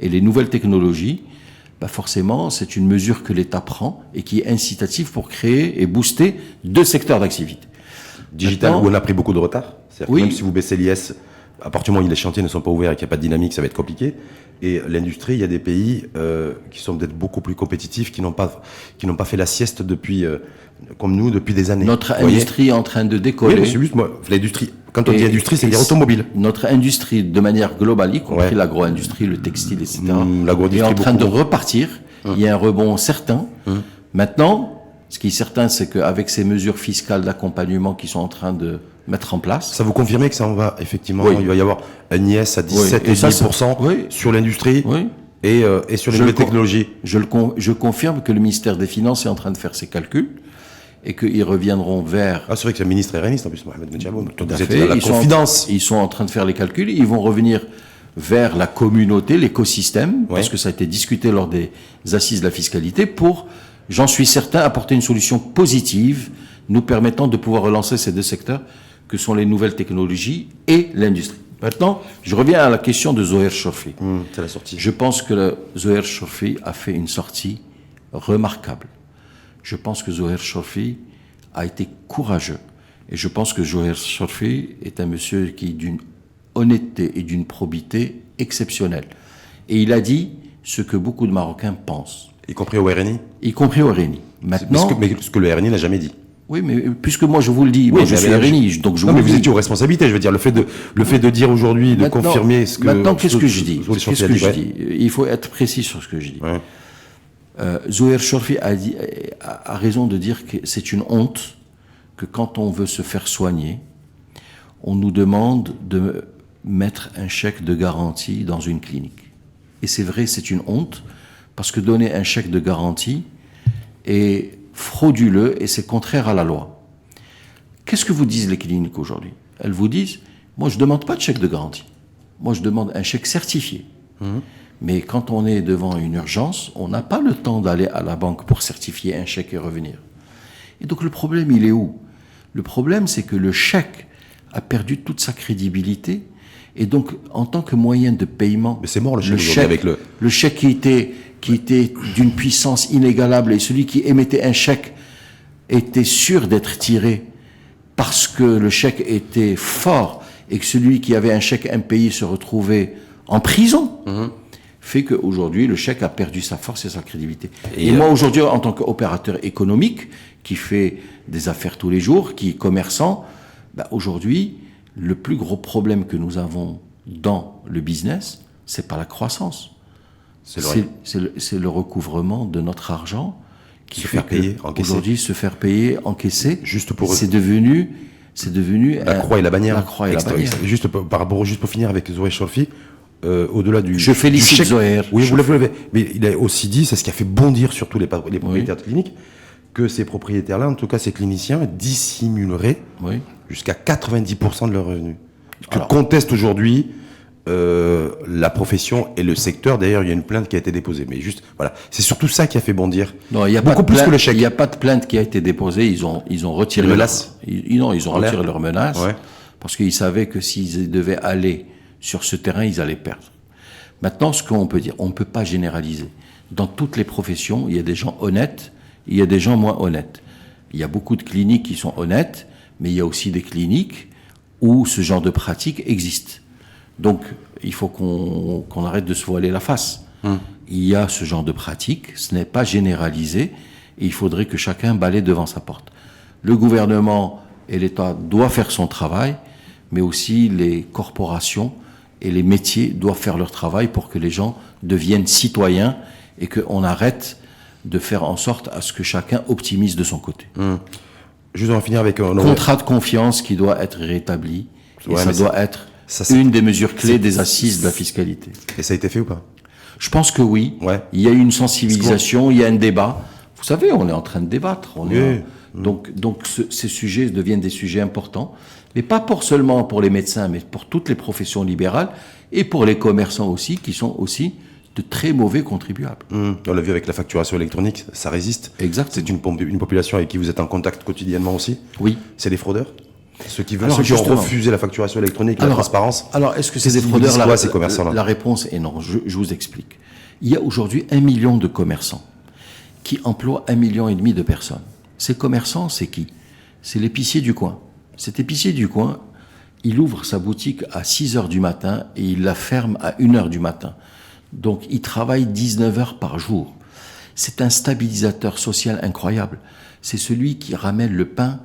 et les nouvelles technologies, bah forcément c'est une mesure que l'État prend et qui est incitative pour créer et booster 2 secteurs d'activité. Digital. Maintenant, où on a pris beaucoup de retard. Oui. Même si vous baissez l'IS, à partir du moment où les chantiers ne sont pas ouverts et qu'il n'y a pas de dynamique, ça va être compliqué. Et l'industrie, il y a des pays qui sont peut-être beaucoup plus compétitifs, qui n'ont pas fait la sieste depuis, comme nous, depuis des années. Notre industrie est en train de décoller. Oui, c'est juste, moi, l'industrie. Quand on dit industrie, c'est dire automobile. Notre industrie, de manière globale, y compris l'agro-industrie, le textile, etc., est en train de repartir. Il y a un rebond certain. Maintenant, ce qui est certain, c'est qu'avec ces mesures fiscales d'accompagnement qui sont en train de mettre en place. Ça vous confirmez que ça en va, effectivement, il va y avoir un IS à 17,5% sur l'industrie et sur les nouvelles technologies. Je confirme que le ministère des Finances est en train de faire ses calculs et qu'ils reviendront vers... Ah, c'est vrai que le ministre est réuniste, en plus, Mohamed Medjaboun. Tout à fait. Ils sont en train de faire les calculs. Ils vont revenir vers la communauté, l'écosystème, parce que ça a été discuté lors des assises de la fiscalité, pour, j'en suis certain, apporter une solution positive nous permettant de pouvoir relancer ces 2 secteurs que sont les nouvelles technologies et l'industrie. Maintenant, je reviens à la question de Zoher Chorfi. C'est la sortie. Je pense que Zoher Chorfi a fait une sortie remarquable. Je pense que Zoher Chorfi a été courageux. Et je pense que Zoher Chorfi est un monsieur qui est d'une honnêteté et d'une probité exceptionnelle. Et il a dit ce que beaucoup de Marocains pensent. Y compris au RNI ? Y compris au RNI. Maintenant, mais ce que le RNI n'a jamais dit. Oui, mais puisque moi je vous le dis, moi je suis RNI, donc je vous le dis. Mais vous étiez aux responsabilités, je veux dire, le fait de dire aujourd'hui, de confirmer ce que... Maintenant, qu'est-ce que je dis ? Il faut être précis sur ce que je dis. Zoher Chorfi a raison de dire que c'est une honte que quand on veut se faire soigner, on nous demande de mettre un chèque de garantie dans une clinique. Et c'est vrai, c'est une honte, parce que donner un chèque de garantie est frauduleux et c'est contraire à la loi. Qu'est-ce que vous disent les cliniques aujourd'hui ? Elles vous disent, moi je ne demande pas de chèque de garantie. Moi je demande un chèque certifié. Mais quand on est devant une urgence, on n'a pas le temps d'aller à la banque pour certifier un chèque et revenir. Et donc le problème, il est où ? Le problème, c'est que le chèque a perdu toute sa crédibilité. Et donc, en tant que moyen de paiement... Mais c'est mort le chèque avec le... Le chèque qui était d'une puissance inégalable, et celui qui émettait un chèque était sûr d'être tiré parce que le chèque était fort et que celui qui avait un chèque impayé se retrouvait en prison, fait qu'aujourd'hui, le chèque a perdu sa force et sa crédibilité. Et moi, aujourd'hui, en tant qu'opérateur économique, qui fait des affaires tous les jours, qui est commerçant, aujourd'hui, le plus gros problème que nous avons dans le business, c'est pas la croissance. C'est le recouvrement de notre argent qui se faire payer, aujourd'hui se faire payer, encaisser. Juste pour c'est devenu la croix et la bannière. La croix et la bannière. Juste par rapport, juste pour finir avec Zoher Chorfi, au-delà du... Je félicite Zoher. Oui, vous l'avez. Mais il a aussi dit, c'est ce qui a fait bondir surtout les propriétaires de cliniques, que ces propriétaires-là, en tout cas ces cliniciens, dissimuleraient jusqu'à 90% de leurs revenus. Que conteste aujourd'hui la profession et le secteur. D'ailleurs, il y a une plainte qui a été déposée. Mais juste, voilà, c'est surtout ça qui a fait bondir. Non, il y a beaucoup plus que le chèque. Il n'y a pas de plainte qui a été déposée. Ils ont retiré ils ont retiré leurs menaces parce qu'ils savaient que s'ils devaient aller sur ce terrain, ils allaient perdre. Maintenant, ce qu'on peut dire, on ne peut pas généraliser. Dans toutes les professions, il y a des gens honnêtes, il y a des gens moins honnêtes. Il y a beaucoup de cliniques qui sont honnêtes, mais il y a aussi des cliniques où ce genre de pratique existe. Donc, il faut qu'on arrête de se voiler la face. Il y a ce genre de pratique, ce n'est pas généralisé, et il faudrait que chacun balaie devant sa porte. Le gouvernement et l'État doivent faire son travail, mais aussi les corporations et les métiers doivent faire leur travail pour que les gens deviennent citoyens et qu'on arrête de faire en sorte à ce que chacun optimise de son côté. Juste, on va finir avec un contrat de confiance qui doit être rétabli, et ça doit être une des mesures clés des assises de la fiscalité. Et ça a été fait ou pas? Je pense que oui. Ouais. Il y a eu une sensibilisation, il y a un débat. Vous savez, on est en train de débattre. Donc ces sujets deviennent des sujets importants, mais pas seulement pour les médecins, mais pour toutes les professions libérales et pour les commerçants aussi, qui sont aussi de très mauvais contribuables. On l'a vu avec la facturation électronique, ça résiste. Exact. C'est une population avec qui vous êtes en contact quotidiennement aussi. Oui. C'est des fraudeurs. Ceux qui ont refusé la facturation électronique, la transparence. Alors, est-ce que c'est des fraudeurs? Ces commerçants-là? La réponse est non. Je vous explique. Il y a aujourd'hui 1 million de commerçants qui emploient 1,5 million de personnes. Ces commerçants, c'est qui? C'est l'épicier du coin. Cet épicier du coin, il ouvre sa boutique à 6 heures du matin et il la ferme à 1 heure du matin. Donc, il travaille 19 heures par jour. C'est un stabilisateur social incroyable. C'est celui qui ramène le pain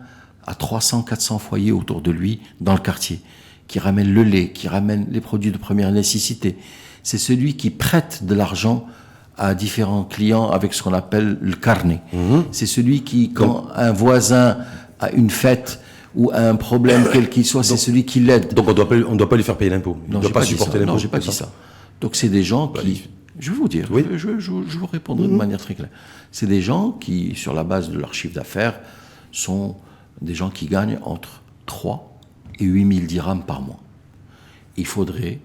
à 300, 400 foyers autour de lui dans le quartier, qui ramène le lait, qui ramène les produits de première nécessité. C'est celui qui prête de l'argent à différents clients avec ce qu'on appelle le carnet. C'est celui qui, quand un voisin a une fête ou a un problème quel qu'il soit, c'est celui qui l'aide. Donc on doit pas lui faire payer l'impôt. Non, on doit pas supporter l'impôt. Non, j'ai pas dit ça. Donc c'est des gens qui... Je vais vous dire, oui. je vous répondrai de manière très claire. C'est des gens qui, sur la base de leur chiffre d'affaires, sont des gens qui gagnent entre 3 et 8 000 dirhams par mois. Il faudrait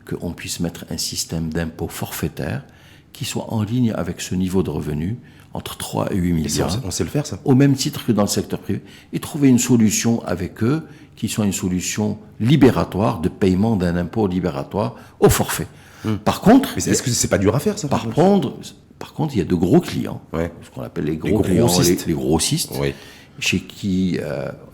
qu'on puisse mettre un système d'impôt forfaitaire qui soit en ligne avec ce niveau de revenu, entre 3 et 8 000 dirhams. On sait le faire, ça. Au même titre que dans le secteur privé. Et trouver une solution avec eux qui soit une solution libératoire, de paiement d'un impôt libératoire au forfait. Par contre... Mais est-ce que c'est pas dur à faire, ça? Par contre, il y a de gros clients, ce qu'on appelle les gros clients, les grossistes, chez qui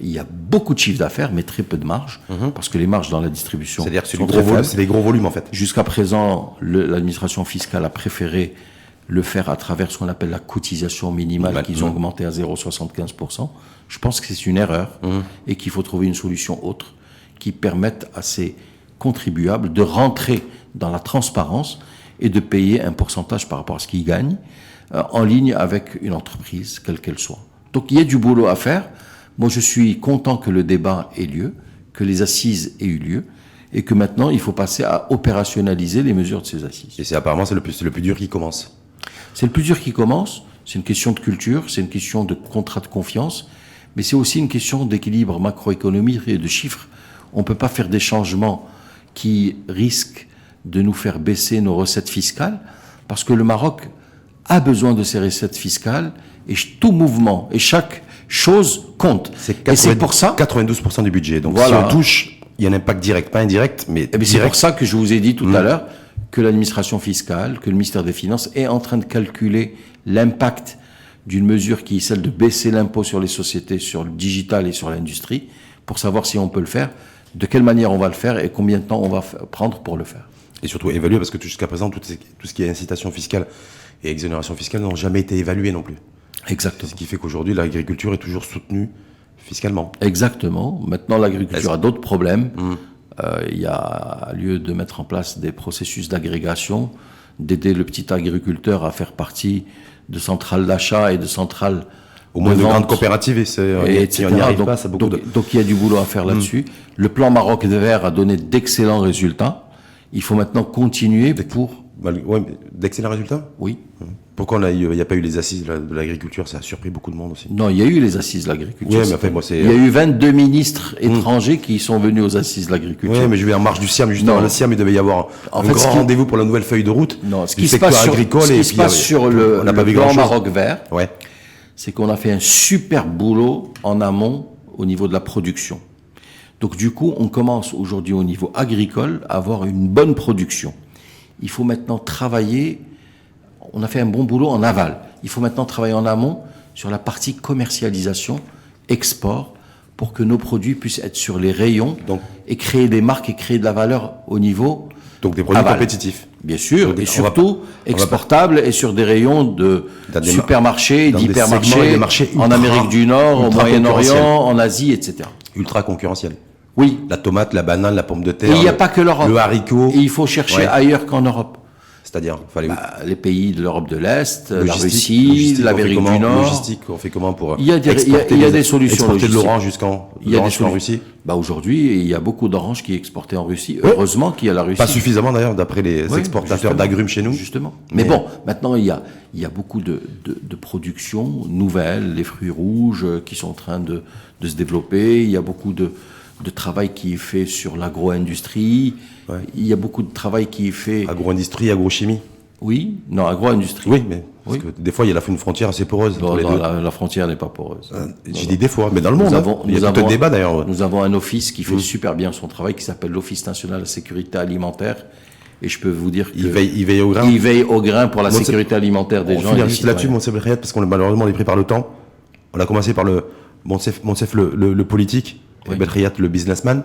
il y a beaucoup de chiffre d'affaires, mais très peu de marge, parce que les marges dans la distribution sont très faibles. C'est des gros volumes, en fait. Jusqu'à présent, l'administration fiscale a préféré le faire à travers ce qu'on appelle la cotisation minimale, qu'ils ont augmenté à 0,75%. Je pense que c'est une erreur et qu'il faut trouver une solution autre qui permette à ces contribuables de rentrer dans la transparence et de payer un pourcentage par rapport à ce qu'ils gagnent en ligne avec une entreprise, quelle qu'elle soit. Donc il y a du boulot à faire. Moi, je suis content que le débat ait lieu, que les assises aient eu lieu, et que maintenant, il faut passer à opérationnaliser les mesures de ces assises. Et c'est apparemment le plus dur qui commence. C'est le plus dur qui commence. C'est une question de culture, c'est une question de contrat de confiance, mais c'est aussi une question d'équilibre macroéconomique et de chiffres. On ne peut pas faire des changements qui risquent de nous faire baisser nos recettes fiscales, parce que le Maroc a besoin de ces recettes fiscales, et tout mouvement et chaque chose compte. Et c'est pour ça 92% du budget. Donc si on touche, il y a un impact direct, pas indirect, mais direct. C'est pour ça que je vous ai dit tout à l'heure que l'administration fiscale, que le ministère des Finances est en train de calculer l'impact d'une mesure qui est celle de baisser l'impôt sur les sociétés, sur le digital et sur l'industrie, pour savoir si on peut le faire, de quelle manière on va le faire et combien de temps on va prendre pour le faire. Et surtout évaluer, parce que jusqu'à présent, tout ce qui est incitation fiscale et exonération fiscale n'ont jamais été évalués non plus. Exactement. Ce qui fait qu'aujourd'hui, l'agriculture est toujours soutenue fiscalement. Exactement. Maintenant, l'agriculture a d'autres problèmes. Il y a lieu de mettre en place des processus d'agrégation, d'aider le petit agriculteur à faire partie de centrales d'achat et de centrales au moins de grandes coopératives, si on n'y arrive pas, ça beaucoup donc il y a du boulot à faire là-dessus. Le plan Maroc vert a donné d'excellents résultats. Il faut maintenant continuer pour... Ouais, d'excellents résultats? Oui. Pourquoi il n'y a pas eu les assises de l'agriculture? Ça a surpris beaucoup de monde aussi. Non, il y a eu les assises de l'agriculture. Oui, mais enfin, il y a eu 22 ministres étrangers qui sont venus aux assises de l'agriculture. Oui, mais je vais en marge du SIAM, justement. Le SIAM, il devait y avoir un grand rendez-vous pour la nouvelle feuille de route. Non, ce qui se passe sur le plan Maroc vert, c'est qu'on a fait un super boulot en amont au niveau de la production. Donc du coup, on commence aujourd'hui au niveau agricole à avoir une bonne production. Il faut maintenant travailler, on a fait un bon boulot en aval. Il faut maintenant travailler en amont sur la partie commercialisation, export, pour que nos produits puissent être sur les rayons et créer des marques et créer de la valeur au niveau donc des produits aval. Compétitifs. Bien sûr, et surtout exportables et sur des rayons de supermarchés, d'hypermarchés, en Amérique du Nord, au Moyen-Orient, en Asie, etc. Ultra concurrentiel. Oui. La tomate, la banane, la pomme de terre. Et il n'y a pas que l'Europe. Le haricot. Et il faut chercher ailleurs qu'en Europe. C'est-à-dire, les pays de l'Europe de l'Est, la Russie, l'Amérique du Nord. Logistique, on fait comment pour il y a des solutions exporter de l'orange jusqu'en Russie. Aujourd'hui, il y a beaucoup d'oranges qui est exportées en Russie. Heureusement qu'il y a la Russie. Pas suffisamment d'ailleurs, d'après les exportateurs d'agrumes chez nous. Justement. Mais bon, maintenant il y a beaucoup de productions nouvelles, les fruits rouges qui sont en train de se développer. Il y a beaucoup de travail qui est fait sur l'agro-industrie. Ouais. Il y a beaucoup de travail qui est fait... Agro-industrie, agrochimie. Oui, non, agro-industrie. Oui, mais parce que des fois, il y a une frontière assez poreuse. Non, la frontière n'est pas poreuse. J'ai dit des fois, mais dans le monde, il y a tout un débat d'ailleurs. Nous avons un office qui fait super bien son travail, qui s'appelle l'Office national de la sécurité alimentaire. Et je peux vous dire qu'il veille au grain. Il veille au grain pour la sécurité alimentaire des gens. On finit juste là-dessus, mon Sebel Riyad, parce qu'on malheureusement on est pris par le temps. On a commencé par le politique. Oui. Belriyat, le businessman,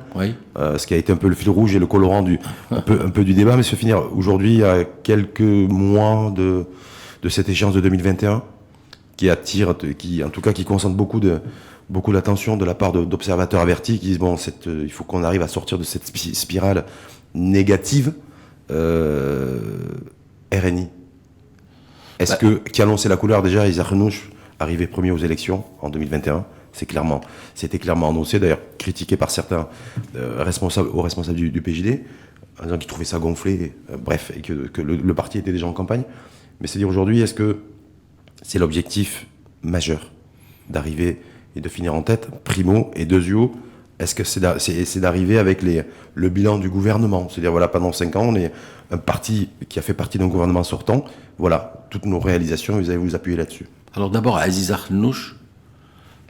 ce qui a été un peu le fil rouge et le colorant un peu du débat, mais se finir aujourd'hui à quelques mois de cette échéance de 2021 qui concentre beaucoup d'attention de la part d'observateurs avertis qui disent il faut qu'on arrive à sortir de cette spirale négative. RNI. Qui annonçait la couleur déjà, Isaac Renouch arrivé premier aux élections en 2021. C'était clairement annoncé, d'ailleurs critiqué par certains responsables du PJD, en disant qu'ils trouvaient ça gonflé, et que le parti était déjà en campagne. Mais c'est dire aujourd'hui, est-ce que c'est l'objectif majeur d'arriver et de finir en tête, primo, et deuxio, est-ce que c'est d'arriver avec le bilan du gouvernement? C'est-à-dire, voilà, pendant 5 ans, on est un parti qui a fait partie d'un gouvernement sortant, voilà, toutes nos réalisations, vous allez vous appuyer là-dessus. Alors d'abord, Aziz Arnouch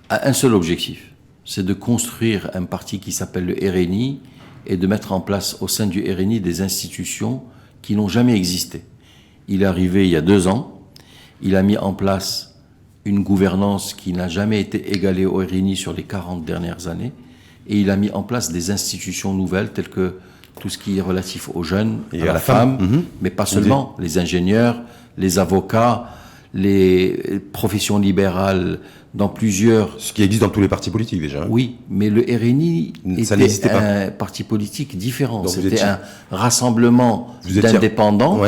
a un seul objectif, c'est de construire un parti qui s'appelle le RNI et de mettre en place au sein du RNI des institutions qui n'ont jamais existé. Il est arrivé il y a 2 ans, il a mis en place une gouvernance qui n'a jamais été égalée au RNI sur les 40 dernières années et il a mis en place des institutions nouvelles telles que tout ce qui est relatif aux jeunes, à la femme, mais pas seulement, les ingénieurs, les avocats, les professions libérales dans plusieurs... Ce qui existe dans tous les partis politiques déjà. Oui, mais le RNI était un parti politique différent. C'était un rassemblement d'indépendants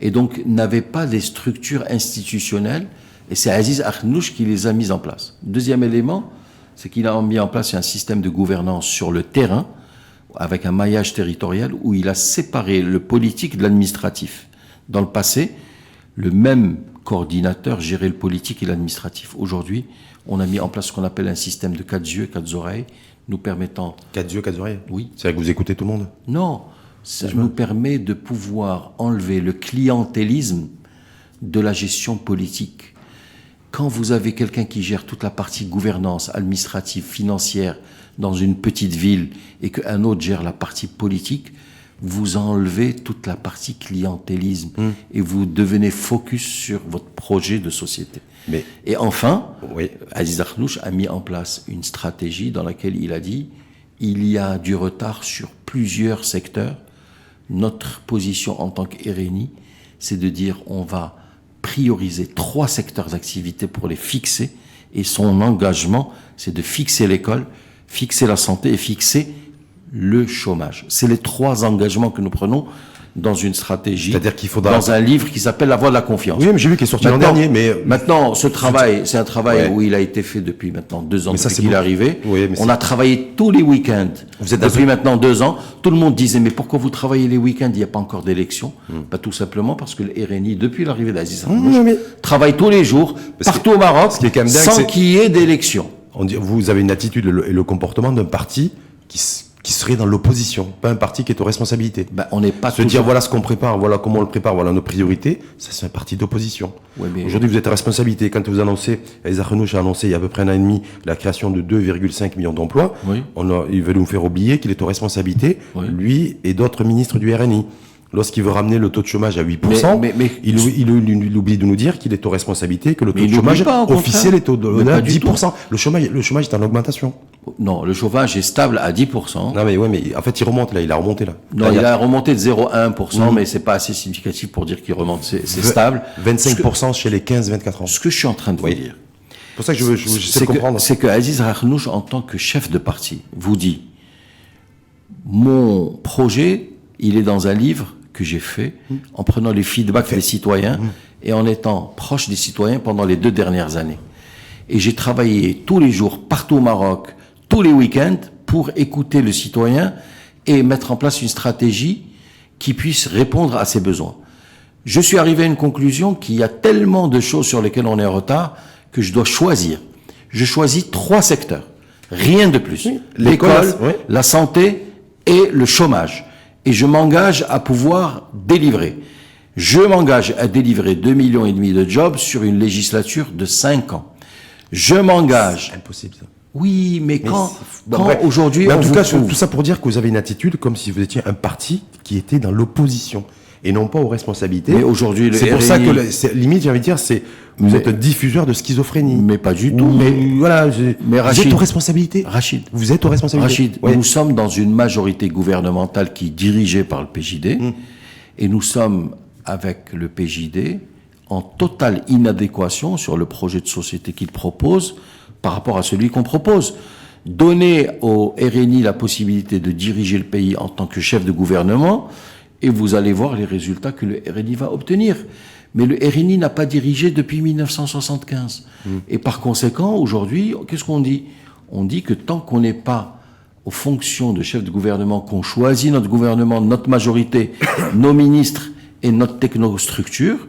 et donc n'avait pas des structures institutionnelles. Et c'est Aziz Arnouch qui les a mises en place. Deuxième élément, c'est qu'il a mis en place un système de gouvernance sur le terrain avec un maillage territorial où il a séparé le politique de l'administratif. Dans le passé, le même coordinateur gérait le politique et l'administratif. Aujourd'hui, on a mis en place ce qu'on appelle un système de 4 yeux, 4 oreilles, nous permettant... 4 yeux, 4 oreilles? Oui. C'est vrai que vous écoutez tout le monde? Non, ça nous permet de pouvoir enlever le clientélisme de la gestion politique. Quand vous avez quelqu'un qui gère toute la partie gouvernance, administrative, financière, dans une petite ville, et qu'un autre gère la partie politique, vous enlevez toute la partie clientélisme et vous devenez focus sur votre projet de société. Et enfin, Aziz Arnouch a mis en place une stratégie dans laquelle il a dit il y a du retard sur plusieurs secteurs. Notre position en tant que RNI, c'est de dire on va prioriser 3 secteurs d'activité pour les fixer et son engagement, c'est de fixer l'école, fixer la santé et fixer le chômage. C'est les 3 engagements que nous prenons dans une stratégie, c'est-à-dire qu'il faudra... dans un livre qui s'appelle La Voie de la confiance. Oui, mais j'ai vu qu'il est sorti l'an dernier. Mais maintenant, ce travail, c'est un travail où il a été fait depuis maintenant 2 ans, depuis qu'il est arrivé. Oui, on a travaillé tous les week-ends. Depuis maintenant 2 ans, tout le monde disait, mais pourquoi vous travaillez les week-ends? Il n'y a pas encore d'élection. Tout simplement parce que le RNI, depuis l'arrivée d'Aziz Arnouch, travaille tous les jours, partout au Maroc, sans qu'il y ait d'élection. Vous avez une attitude et le comportement d'un parti qui serait dans l'opposition, pas un parti qui est aux responsabilités. On n'est pas se dire voilà ce qu'on prépare, voilà comment on le prépare, voilà nos priorités, ça c'est un parti d'opposition. Aujourd'hui vous êtes à responsabilité. Quand vous annoncez, Aziz Arnouch a annoncé il y a à peu près 1 an et demi la création de 2,5 millions d'emplois, ils veulent nous faire oublier qu'il est aux responsabilités, lui et d'autres ministres du RNI. lorsqu'il veut ramener le taux de chômage à 8%, il oublie de nous dire qu'il est aux responsabilités, que le taux de chômage officiel est au-delà de 10%. Le chômage est en augmentation. Non, le chômage est stable à 10%. Non, mais en fait, il a remonté là. Non, il a remonté de 0,1%, mais c'est pas assez significatif pour dire qu'il remonte, c'est stable. 25% chez les 15-24 ans. Ce que je suis en train de vous dire. C'est pour ça que j'essaie de comprendre. C'est que Aziz Rakhnouch, en tant que chef de parti, vous dit, mon projet, il est dans un livre que j'ai fait, en prenant les feedbacks des citoyens et en étant proche des citoyens pendant les 2 dernières années. Et j'ai travaillé tous les jours, partout au Maroc, tous les week-ends, pour écouter le citoyen et mettre en place une stratégie qui puisse répondre à ses besoins. Je suis arrivé à une conclusion qu'il y a tellement de choses sur lesquelles on est en retard que je dois choisir. Je choisis 3 secteurs, rien de plus. Oui. L'école, la santé et le chômage. Et je m'engage à pouvoir délivrer. Je m'engage à délivrer 2,5 millions de jobs sur une législature de 5 ans. Je m'engage. C'est impossible, ça. Oui, mais quand aujourd'hui... En tout cas, tout ça pour dire que vous avez une attitude comme si vous étiez un parti qui était dans l'opposition et non pas aux responsabilités. Mais aujourd'hui, c'est pour ça que, limite, j'ai envie de dire, vous êtes diffuseur de schizophrénie. Mais pas du tout. Mais voilà, mais Rachid, vous êtes aux responsabilités. Rachid. Vous êtes aux responsabilités. Rachid, nous sommes dans une majorité gouvernementale qui est dirigée par le PJD, et nous sommes, avec le PJD, en totale inadéquation sur le projet de société qu'il propose par rapport à celui qu'on propose. Donner au RNI la possibilité de diriger le pays en tant que chef de gouvernement, et vous allez voir les résultats que le RNI va obtenir. Mais le RNI n'a pas dirigé depuis 1975. Et par conséquent, aujourd'hui, qu'est-ce qu'on dit? On dit que tant qu'on n'est pas aux fonctions de chef de gouvernement, qu'on choisit notre gouvernement, notre majorité, nos ministres et notre technostructure,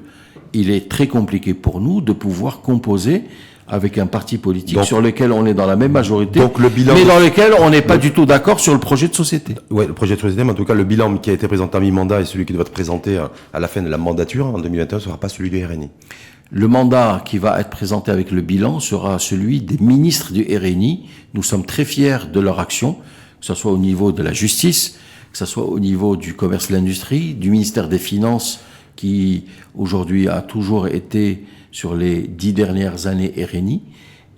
il est très compliqué pour nous de pouvoir composer avec un parti politique sur lequel on est dans la même majorité, mais dans lequel on n'est pas du tout d'accord sur le projet de société. Oui, le projet de société, mais en tout cas, le bilan qui a été présenté à mi-mandat et celui qui doit être présenté à la fin de la mandature, en 2021, ne sera pas celui du RNI. Le mandat qui va être présenté avec le bilan sera celui des ministres du RNI. Nous sommes très fiers de leur action, que ce soit au niveau de la justice, que ce soit au niveau du commerce et de l'industrie, du ministère des Finances, qui aujourd'hui a toujours été sur les 10 dernières années RNI,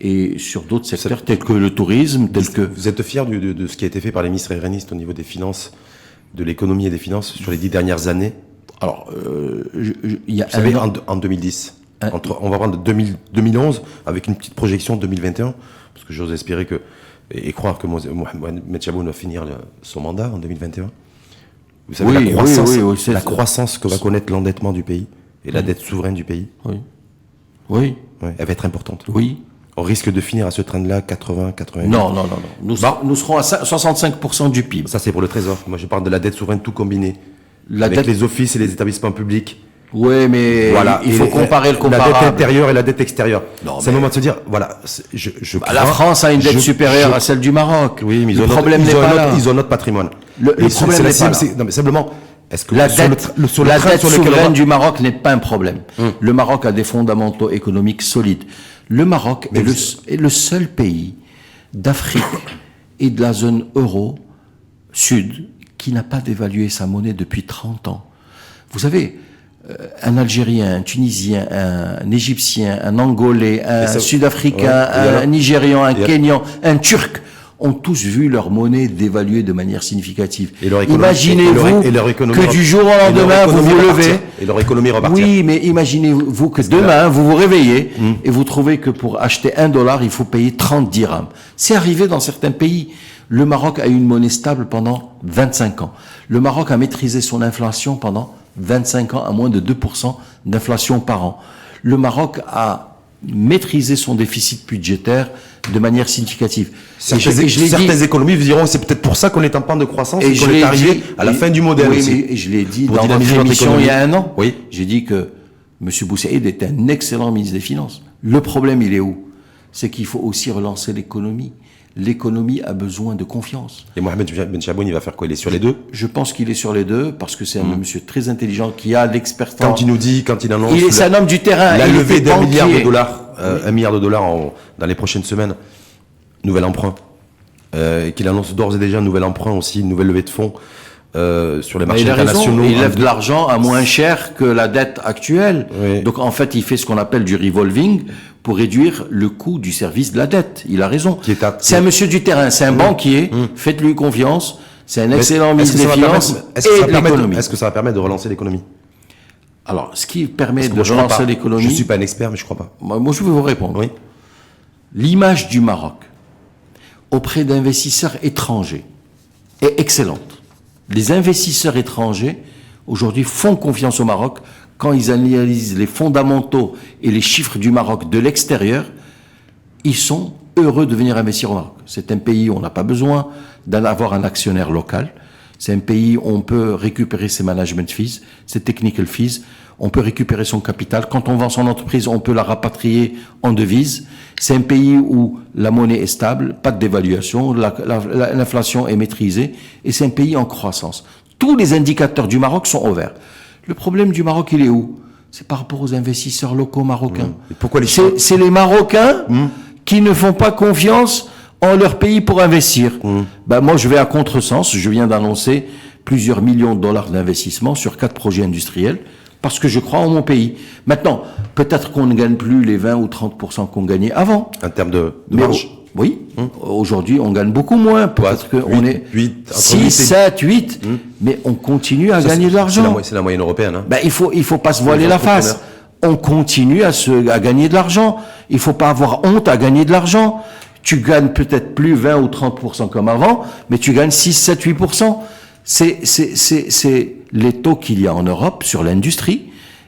et sur d'autres secteurs tels que le tourisme, Vous êtes fier de ce qui a été fait par les ministres RNistes au niveau des finances, de l'économie et des finances sur les 10 dernières années? Alors, vous savez, en 2010, on va prendre 2011 avec une petite projection 2021, parce que j'ose espérer et croire que Mohamed Chaboun va finir son mandat en 2021. Vous savez, la croissance que va connaître l'endettement du pays et la dette souveraine du pays. Oui. Elle va être importante. Oui. On risque de finir à ce train-là 80. Non. Nous serons à 65% du PIB. Ça, c'est pour le Trésor. Moi, je parle de la dette souveraine tout combinée. Avec les offices et les établissements publics. Oui, mais il faut comparer le comparable. La dette intérieure et la dette extérieure. C'est le moment de se dire, la France a une dette supérieure à celle du Maroc. Oui, mais le problème n'est pas là. Ils ont notre patrimoine. Le problème n'est pas là. Non, mais simplement, est-ce que la dette souveraine du Maroc n'est pas un problème. Le Maroc a des fondamentaux économiques solides. Le Maroc est le seul pays d'Afrique et de la zone euro sud qui n'a pas dévalué sa monnaie depuis 30 ans. Vous savez, un Algérien, un Tunisien, un Égyptien, un Angolais, un Sud-Africain, un Nigérian, un Kenyan, un Turc ont tous vu leur monnaie dévaluer de manière significative. Imaginez-vous que du jour au lendemain, vous vous levez... Et leur économie repartir. Oui, mais imaginez-vous que demain, vous vous réveillez et vous trouvez que pour acheter $1, il faut payer 30 dirhams. C'est arrivé dans certains pays. Le Maroc a eu une monnaie stable pendant 25 ans. Le Maroc a maîtrisé son inflation pendant 25 ans à moins de 2% d'inflation par an. Le Maroc a maîtrisé son déficit budgétaire de manière significative. Certaines économies vous diront c'est peut-être pour ça qu'on est en panne de croissance et qu'on est arrivé à la fin du modèle. Oui, mais je l'ai dit dans notre émission il y a un an. Oui. J'ai dit que M. Boussaïd était un excellent ministre des Finances. Le problème, il est où? C'est qu'il faut aussi relancer l'économie. L'économie a besoin de confiance. Et Mohamed Ben Chaboun, il va faire quoi? Il est sur les deux? Je pense qu'il est sur les deux parce que c'est un monsieur très intelligent qui a l'expertise. Quand il annonce... C'est un homme du terrain. La levée d'$1 milliard, $1 milliard dans les prochaines semaines, nouvel emprunt. Qu'il annonce d'ores et déjà un nouvel emprunt aussi, une nouvelle levée de fonds sur les marchés internationaux. Il lève de l'argent à moins cher que la dette actuelle. Oui. Donc en fait, il fait ce qu'on appelle du revolving pour réduire le coût du service de la dette. Il a raison. C'est un monsieur du terrain, c'est un banquier. Faites-lui confiance. C'est un excellent ministre des Finances et de l'économie. Est-ce que ça va permettre de relancer l'économie? Alors, ce qui permet de relancer l'économie... Je ne suis pas un expert, mais je ne crois pas. Moi, je vais vous répondre. Oui. L'image du Maroc auprès d'investisseurs étrangers est excellente. Les investisseurs étrangers, aujourd'hui, font confiance au Maroc quand ils analysent les fondamentaux et les chiffres du Maroc de l'extérieur. Ils sont heureux de venir investir au Maroc. C'est un pays où on n'a pas besoin d'avoir un actionnaire local. C'est un pays où on peut récupérer ses management fees, ses technical fees. On peut récupérer son capital. Quand on vend son entreprise, on peut la rapatrier en devise. C'est un pays où la monnaie est stable, pas de dévaluation, l'inflation est maîtrisée, et c'est un pays en croissance. Tous les indicateurs du Maroc sont au vert. Le problème du Maroc, il est où? C'est par rapport aux investisseurs locaux marocains. Et pourquoi c'est les Marocains qui ne font pas confiance en leur pays pour investir. Ben moi, je vais à contresens. Je viens d'annoncer plusieurs millions de dollars d'investissement sur 4 projets industriels parce que je crois en mon pays. Maintenant, peut-être qu'on ne gagne plus les 20 ou 30% qu'on gagnait avant. En termes de marge. Oui. Aujourd'hui, on gagne beaucoup moins. Peut-être qu'on est 6, 7, 8. Mais on continue à gagner de l'argent. C'est la moyenne européenne. Hein. Ben, il faut pas se voiler la face. On continue à gagner de l'argent. Il faut pas avoir honte à gagner de l'argent. Tu gagnes peut-être plus 20 ou 30% comme avant, mais tu gagnes 6, 7, 8%. C'est les taux qu'il y a en Europe sur l'industrie.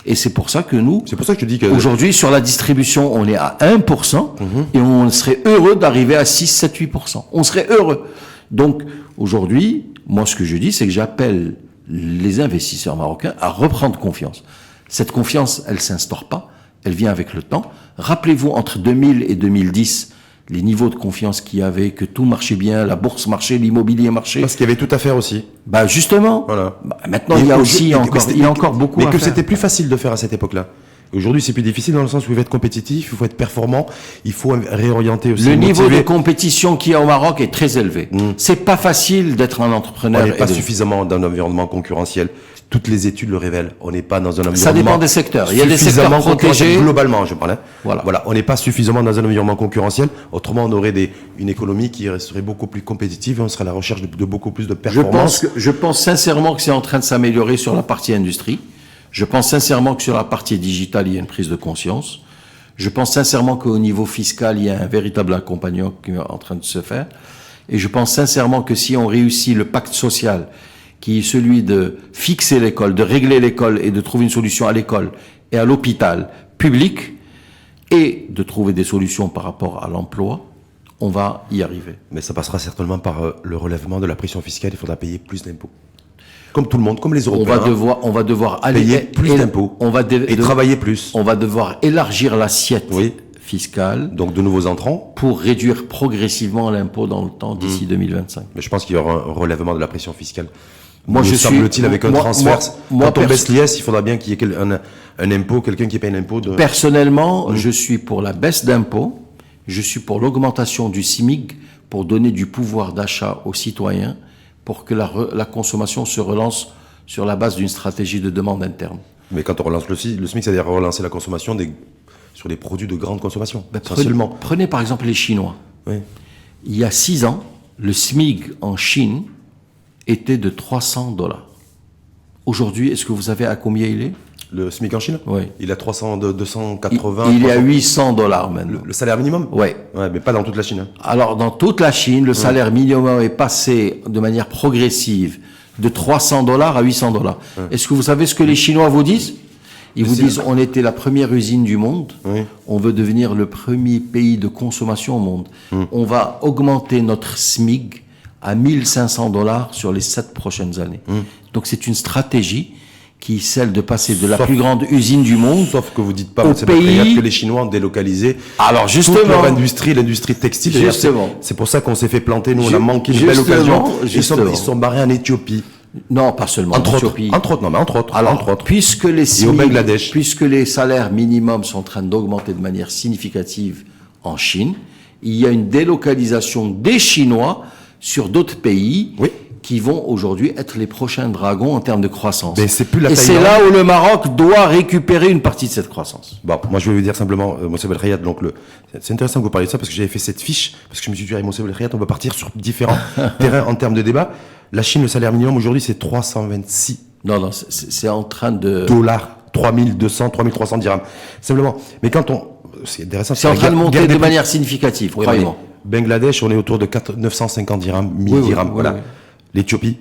Et c'est pour ça que nous, c'est pour ça que je dis que aujourd'hui, sur la distribution, on est à 1%, et on serait heureux d'arriver à 6, 7, 8%. On serait heureux. Donc, aujourd'hui, moi, ce que je dis, c'est que j'appelle les investisseurs marocains à reprendre confiance. Cette confiance, elle s'instaure pas. Elle vient avec le temps. Rappelez-vous, entre 2000 et 2010, les niveaux de confiance qu'il y avait, que tout marchait bien, la bourse marchait, l'immobilier marchait. Parce qu'il y avait tout à faire aussi. Bah justement. Voilà. Bah, maintenant, il y a encore beaucoup à faire. Mais que c'était plus facile de faire à cette époque-là. Aujourd'hui, c'est plus difficile dans le sens où il faut être compétitif, il faut être performant, il faut réorienter aussi. Le niveau de compétition qu'il y a au Maroc est très élevé. C'est pas facile d'être un entrepreneur. On n'est pas suffisamment dans un environnement concurrentiel. Toutes les études le révèlent. On n'est pas dans un environnement. Ça dépend des secteurs. Il y a des secteurs protégés. Globalement, je parle. Voilà. On n'est pas suffisamment dans un environnement concurrentiel. Autrement, on aurait une économie qui serait beaucoup plus compétitive et on serait à la recherche de beaucoup plus de performance. Je pense sincèrement que c'est en train de s'améliorer sur la partie industrie. Je pense sincèrement que sur la partie digitale, il y a une prise de conscience. Je pense sincèrement qu'au niveau fiscal, il y a un véritable accompagnement qui est en train de se faire. Et je pense sincèrement que si on réussit le pacte social, qui est celui de fixer l'école, de régler l'école et de trouver une solution à l'école et à l'hôpital public, et de trouver des solutions par rapport à l'emploi, on va y arriver. Mais ça passera certainement par le relèvement de la pression fiscale. Il faudra payer plus d'impôts. Comme tout le monde, comme les Européens. On va devoir payer plus d'impôts et travailler plus. On va devoir élargir l'assiette fiscale. Donc de nouveaux entrants. Pour réduire progressivement l'impôt dans le temps d'ici 2025. Mais je pense qu'il y aura un relèvement de la pression fiscale. Moi, semble-t-il, avec un transfert. Quand on baisse l'IS, il faudra bien qu'il y ait un impôt, quelqu'un qui paye un impôt. Personnellement, je suis pour la baisse d'impôts. Je suis pour l'augmentation du SMIC pour donner du pouvoir d'achat aux citoyens, pour que la consommation se relance sur la base d'une stratégie de demande interne. Mais quand on relance le SMIC, c'est-à-dire relancer la consommation sur des produits de grande consommation, Prenez par exemple les Chinois. Oui. Il y a 6 ans, le SMIC en Chine était de $300. Aujourd'hui, est-ce que vous savez à combien il est? Le SMIC en Chine? Oui. Il est à 280. Il est à $800 maintenant. Le salaire minimum? Oui. Ouais, mais pas dans toute la Chine. Alors, dans toute la Chine, le salaire minimum est passé de manière progressive de $300 à $800. Est-ce que vous savez ce que les Chinois vous disent? Ils vous disent, on était la première usine du monde, on veut devenir le premier pays de consommation au monde. On va augmenter notre SMIC à $1 500 sur les 7 prochaines années. Donc c'est une stratégie qui est celle de passer de la plus grande usine du monde. Sauf que vous dites pas, c'est que les Chinois ont délocalisé toute leur industrie, l'industrie textile. Justement. C'est pour ça qu'on s'est fait planter, nous on a manqué une belle occasion. Ils sont barrés en Éthiopie. Non, pas seulement en Éthiopie. Entre autres. Alors, puisque les et au Bangladesh. Puisque les salaires minimums sont en train d'augmenter de manière significative en Chine, il y a une délocalisation des Chinois sur d'autres pays qui vont aujourd'hui être les prochains dragons en termes de croissance. Mais c'est plus la Et Thaïlande. c'est là où le Maroc doit récupérer une partie de cette croissance. Bon, moi je vais vous dire simplement, Moussa Belkhayat, donc c'est intéressant que vous parliez de ça parce que j'avais fait cette fiche, parce que je me suis dit, avec Moussa Belkhayat, on peut partir sur différents terrains en termes de débat. La Chine, le salaire minimum aujourd'hui, c'est 326 Non, c'est en train de... dollars, 3200, 3300 dirhams. Simplement. Mais quand c'est intéressant. C'est en train de monter de manière significative, Oui, croyez-moi. Bangladesh, on est autour de 950 dirhams, 1000 dirhams. Voilà. L'Éthiopie,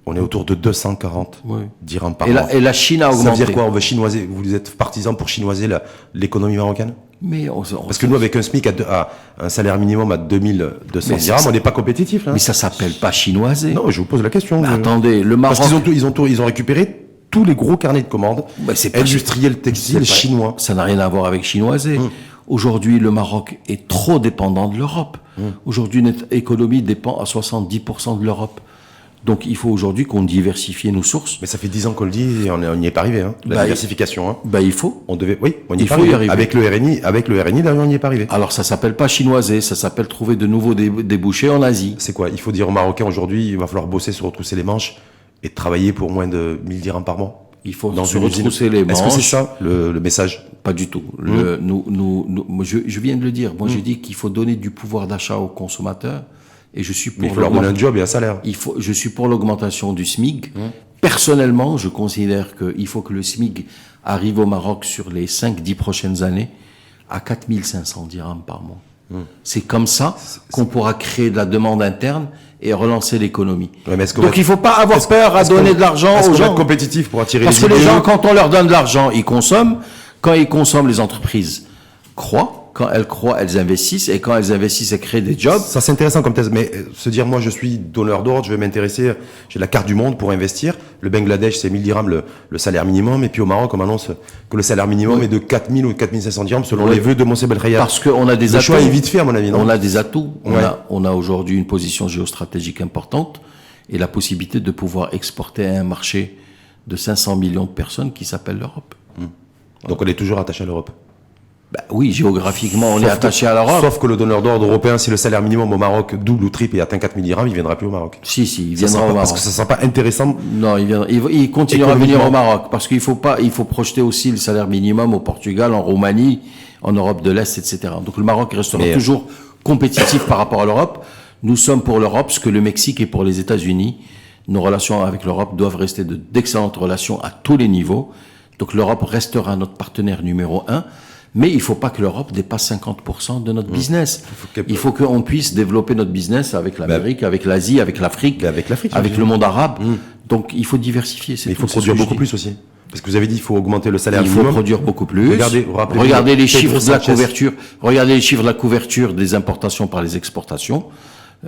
on est autour de 240 dirhams par mois. Et la Chine a augmenté. Ça veut dire quoi? On veut chinoiser. Vous êtes partisans pour chinoiser l'économie marocaine? Mais Parce que nous, avec un SMIC à un salaire minimum à 2200 dirhams, on n'est pas compétitif. Hein. Mais ça s'appelle pas chinoiser. Non, je vous pose la question. Attendez, le Maroc... Parce qu'ils ont récupéré tous les gros carnets de commandes industriels, textiles, chinois. Ça n'a rien à voir avec chinoiser. Aujourd'hui, le Maroc est trop dépendant de l'Europe. Aujourd'hui, notre économie dépend à 70% de l'Europe. Donc, il faut aujourd'hui qu'on diversifie nos sources. Mais ça fait 10 ans qu'on le dit et on n'y est pas arrivé, hein. La diversification, hein. Il faut. On devait, oui, on y est arrivé. Avec le RNI, d'ailleurs, on n'y est pas arrivé. Alors, ça s'appelle pas chinoiser, ça s'appelle trouver de nouveaux débouchés en Asie. C'est quoi? Il faut dire aux Marocains aujourd'hui, il va falloir bosser, se retrousser les manches et travailler pour moins de 1000 dirhams par mois. Il faut se retrousser les manches. Est-ce que c'est ça, le message? Pas du tout. Moi, je viens de le dire. Moi, j'ai dit qu'il faut donner du pouvoir d'achat aux consommateurs. Et je suis pour. Mais il faut leur donner un job et un salaire. Je suis pour l'augmentation du SMIC. Personnellement, je considère qu'il faut que le SMIC arrive au Maroc sur les 5-10 prochaines années à 4500 dirhams par mois. C'est comme ça qu'on pourra créer de la demande interne et relancer l'économie. Ouais, donc il faut pas avoir peur à donner de l'argent aux gens. Est-ce qu'on va être compétitif pour attirer Parce que les gens, quand on leur donne de l'argent, ils consomment. Quand ils consomment, les entreprises croient. Quand elles croient, elles investissent. Et quand elles investissent, elles créent des jobs. Ça, c'est intéressant comme thèse. Mais se dire, moi, je suis donneur d'ordre, je vais m'intéresser, j'ai la carte du monde pour investir. Le Bangladesh, c'est 1000 dirhams le salaire minimum. Et puis au Maroc, on m'annonce que le salaire minimum est de 4000 ou 4500 dirhams selon les vœux de Moussa Belkhayat. Parce qu'on a des atouts. Le choix est vite fait, à mon avis, non? On a des atouts. On a aujourd'hui une position géostratégique importante et la possibilité de pouvoir exporter à un marché de 500 millions de personnes qui s'appelle l'Europe. Donc on est toujours attaché à l'Europe. Oui, géographiquement, on est attaché à l'Europe. Sauf que le donneur d'ordre européen, si le salaire minimum au Maroc double ou triple et atteint 4000 dirhams, il viendra plus au Maroc. Si, il viendra au Maroc. Parce que ça ne sera pas intéressant. Non, il continuera à venir au Maroc. Parce qu'il faut projeter aussi le salaire minimum au Portugal, en Roumanie, en Europe de l'Est, etc. Donc le Maroc restera toujours compétitif par rapport à l'Europe. Nous sommes pour l'Europe ce que le Mexique est pour les États-Unis. Nos relations avec l'Europe doivent rester d'excellentes relations à tous les niveaux. Donc l'Europe restera notre partenaire numéro 1. Mais il ne faut pas que l'Europe dépasse 50% de notre business. Il faut qu'on puisse développer notre business avec l'Amérique, avec l'Asie, avec l'Afrique, avec le monde arabe. Donc il faut diversifier. Mais il faut produire beaucoup plus aussi. Parce que vous avez dit qu'il faut augmenter le salaire minimum. Il faut produire beaucoup plus. Regardez les chiffres de la couverture. Regardez les chiffres de la couverture des importations par les exportations.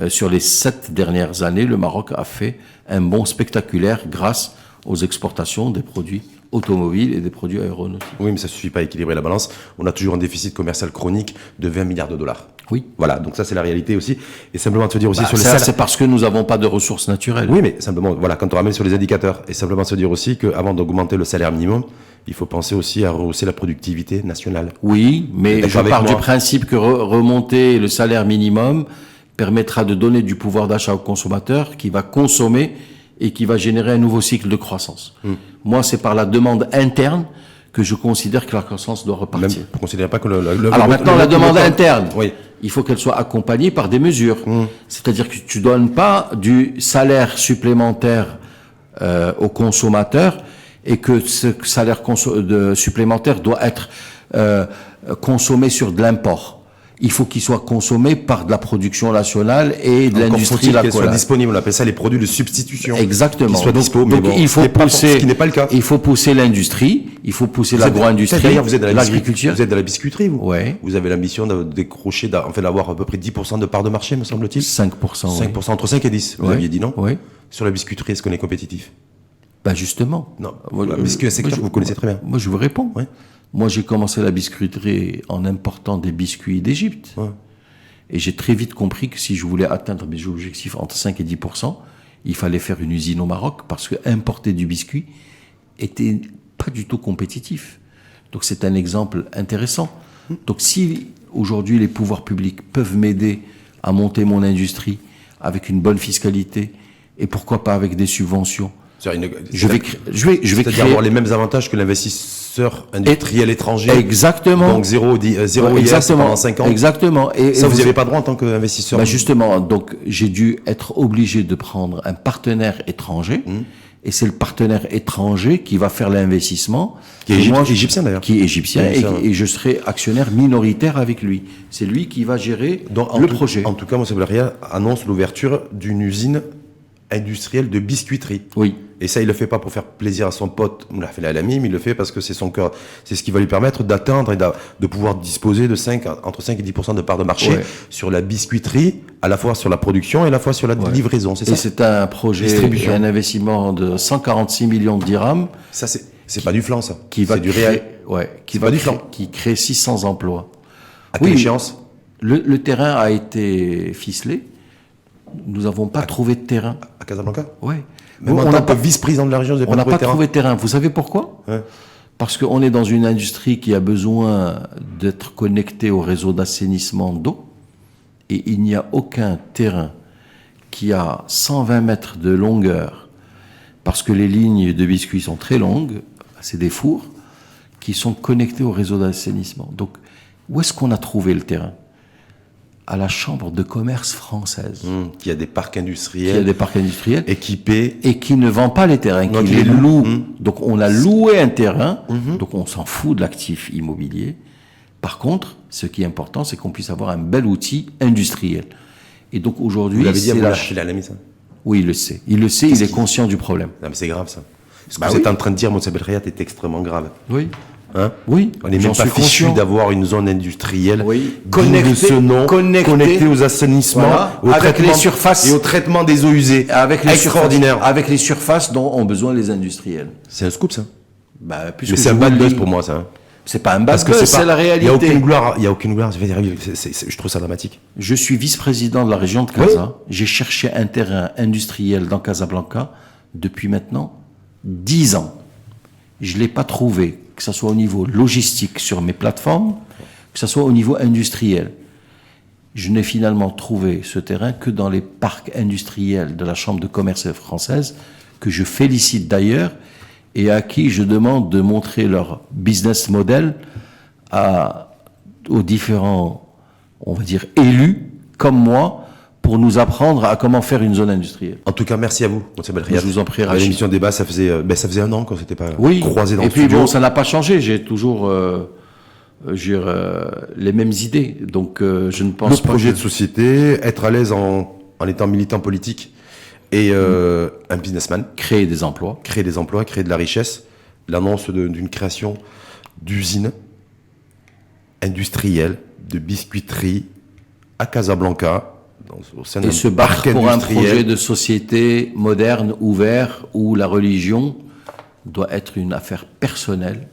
Sur les 7 dernières années, le Maroc a fait un bond spectaculaire grâce aux exportations des produits automobiles et des produits aéronautiques. Oui, mais ça suffit pas à équilibrer la balance. On a toujours un déficit commercial chronique de 20 milliards de dollars. Oui. Voilà, donc ça c'est la réalité aussi. Et simplement de se dire aussi sur les salaires. C'est parce que nous n'avons pas de ressources naturelles. Oui, mais simplement, voilà, quand on ramène sur les indicateurs, et simplement se dire aussi qu'avant d'augmenter le salaire minimum, il faut penser aussi à rehausser la productivité nationale. Oui, mais je pars du principe que remonter le salaire minimum permettra de donner du pouvoir d'achat au consommateur qui va consommer et qui va générer un nouveau cycle de croissance. Moi, c'est par la demande interne que je considère que la croissance doit repartir. Même, vous ne considérez pas que Alors maintenant, la demande interne, il faut qu'elle soit accompagnée par des mesures. C'est-à-dire que tu donnes pas du salaire supplémentaire au consommateur et que ce salaire supplémentaire doit être consommé sur de l'import. Il faut qu'il soit consommé par de la production nationale et de l'industrie locale. Qu'il soit disponible, on appelle ça les produits de substitution. Exactement. Qu'il soit dispo, mais donc il faut pousser, ce qui n'est pas le cas. Il faut pousser l'industrie, il faut pousser l'agro-industrie, d'ailleurs, vous êtes dans l'agriculture. Vous êtes dans la biscuiterie, vous. Ouais. Vous avez l'ambition de décrocher, d'avoir à peu près 10% de part de marché, me semble-t-il. 5%. 5%, entre 5 et 10. Vous aviez dit non? Oui. Sur la biscuiterie, est-ce qu'on est compétitif? Justement. Non. Parce que c'est secteur que vous connaissez très bien. Moi, je vous réponds. Ouais. Moi, j'ai commencé la biscuiterie en important des biscuits d'Égypte. Ouais. Et j'ai très vite compris que si je voulais atteindre mes objectifs entre 5 et 10%, il fallait faire une usine au Maroc parce que importer du biscuit était pas du tout compétitif. Donc c'est un exemple intéressant. Donc si aujourd'hui les pouvoirs publics peuvent m'aider à monter mon industrie avec une bonne fiscalité, Et pourquoi pas avec des subventions? Je vais créer avoir les mêmes avantages que l'investisseur industriel étranger. Exactement. Donc zéro IS pendant 5 ans. Exactement. Et ça, vous n'y avez pas droit en tant qu'investisseur. Ben justement, donc j'ai dû être obligé de prendre un partenaire étranger. Et c'est le partenaire étranger qui va faire l'investissement. Qui est égyptien d'ailleurs. Qui est égyptien et je serai actionnaire minoritaire avec lui. C'est lui qui va gérer le projet. En tout cas, Moussa Belrihia annonce l'ouverture d'une usine industrielle de biscuiterie. Oui. Et ça, il le fait pas pour faire plaisir à son pote, Moulafel Alami, mais il le fait parce que c'est son cœur. C'est ce qui va lui permettre d'atteindre et de pouvoir disposer de entre 5 et 10% de parts de marché sur la biscuiterie, à la fois sur la production et à la fois sur la livraison. C'est ça. Et c'est un projet, un investissement de 146 millions de dirhams. Ça, c'est pas du flan, ça. C'est du réel. Qui crée 600 emplois. À quelle échéance? Le terrain a été ficelé. Nous n'avons pas trouvé de terrain. À Casablanca? Oui. Même en tant que vice-président de la région, on n'a pas trouvé de terrain. Vous savez pourquoi? Parce qu'on est dans une industrie qui a besoin d'être connectée au réseau d'assainissement d'eau. Et il n'y a aucun terrain qui a 120 mètres de longueur, parce que les lignes de biscuits sont très longues, c'est des fours, qui sont connectés au réseau d'assainissement. Donc, où est-ce qu'on a trouvé le terrain? À la Chambre de commerce française. Qui a des parcs industriels. Équipés. Et qui ne vend pas les terrains, qui les loue. Donc on a loué un terrain, donc on s'en fout de l'actif immobilier. Par contre, ce qui est important, c'est qu'on puisse avoir un bel outil industriel. Et donc aujourd'hui... Vous l'avez dit à Moulafel Alami, ça? Oui, il le sait. Il est conscient du problème. Non mais c'est grave ça. Ce que vous êtes en train de dire, Moussa Belrihia, est extrêmement grave. Oui. Oui, on n'est même pas fichu d'avoir une zone industrielle connectée aux assainissements, avec les surfaces et au traitement des eaux usées, extraordinaire, avec les surfaces dont ont besoin les industriels. C'est un scoop ça. Mais c'est un bad buzz pour moi ça. C'est pas un bad buzz, c'est la réalité. Il y a aucune gloire. Je trouve ça dramatique. Je suis vice-président de la région de Casa. J'ai cherché un terrain industriel dans Casablanca depuis maintenant 10 ans. Je l'ai pas trouvé, que ce soit au niveau logistique sur mes plateformes, que ce soit au niveau industriel. Je n'ai finalement trouvé ce terrain que dans les parcs industriels de la Chambre de commerce française, que je félicite d'ailleurs, et à qui je demande de montrer leur business model aux différents, on va dire, élus, comme moi, pour nous apprendre à comment faire une zone industrielle. En tout cas, merci à vous, Moussa Belrihia. Je vous en prie, Rachid. L'émission débat, ça faisait 1 an qu'on s'était pas croisé dans le studio. Et puis bon, ça n'a pas changé. J'ai toujours les mêmes idées. Donc, je ne pense pas. Le projet de société, être à l'aise en étant militant politique et un businessman. Créer des emplois. Créer de la richesse. L'annonce d'une création d'usines industrielles, de biscuiteries à Casablanca. Et se battre pour un projet de société moderne, ouvert, où la religion doit être une affaire personnelle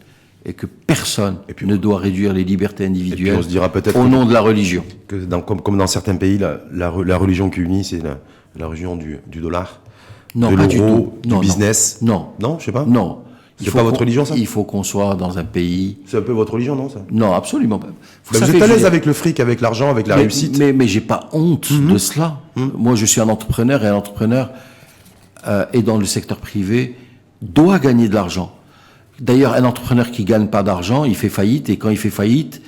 et que personne ne doit réduire les libertés individuelles on se dira peut-être au nom de la religion. Que comme dans certains pays, la religion qui unit, c'est la religion du dollar, non, de pas l'euro, du business. Non, je sais pas. Non. C'est pas votre religion, ça? Il faut qu'on soit dans un pays... C'est un peu votre religion, non, ça? Non, absolument pas. Vous êtes à l'aise avec le fric, avec l'argent, avec la réussite? Mais j'ai pas honte de cela. Moi, je suis un entrepreneur, et un entrepreneur, et dans le secteur privé, doit gagner de l'argent. D'ailleurs, un entrepreneur qui gagne pas d'argent, il fait faillite, et quand il fait faillite,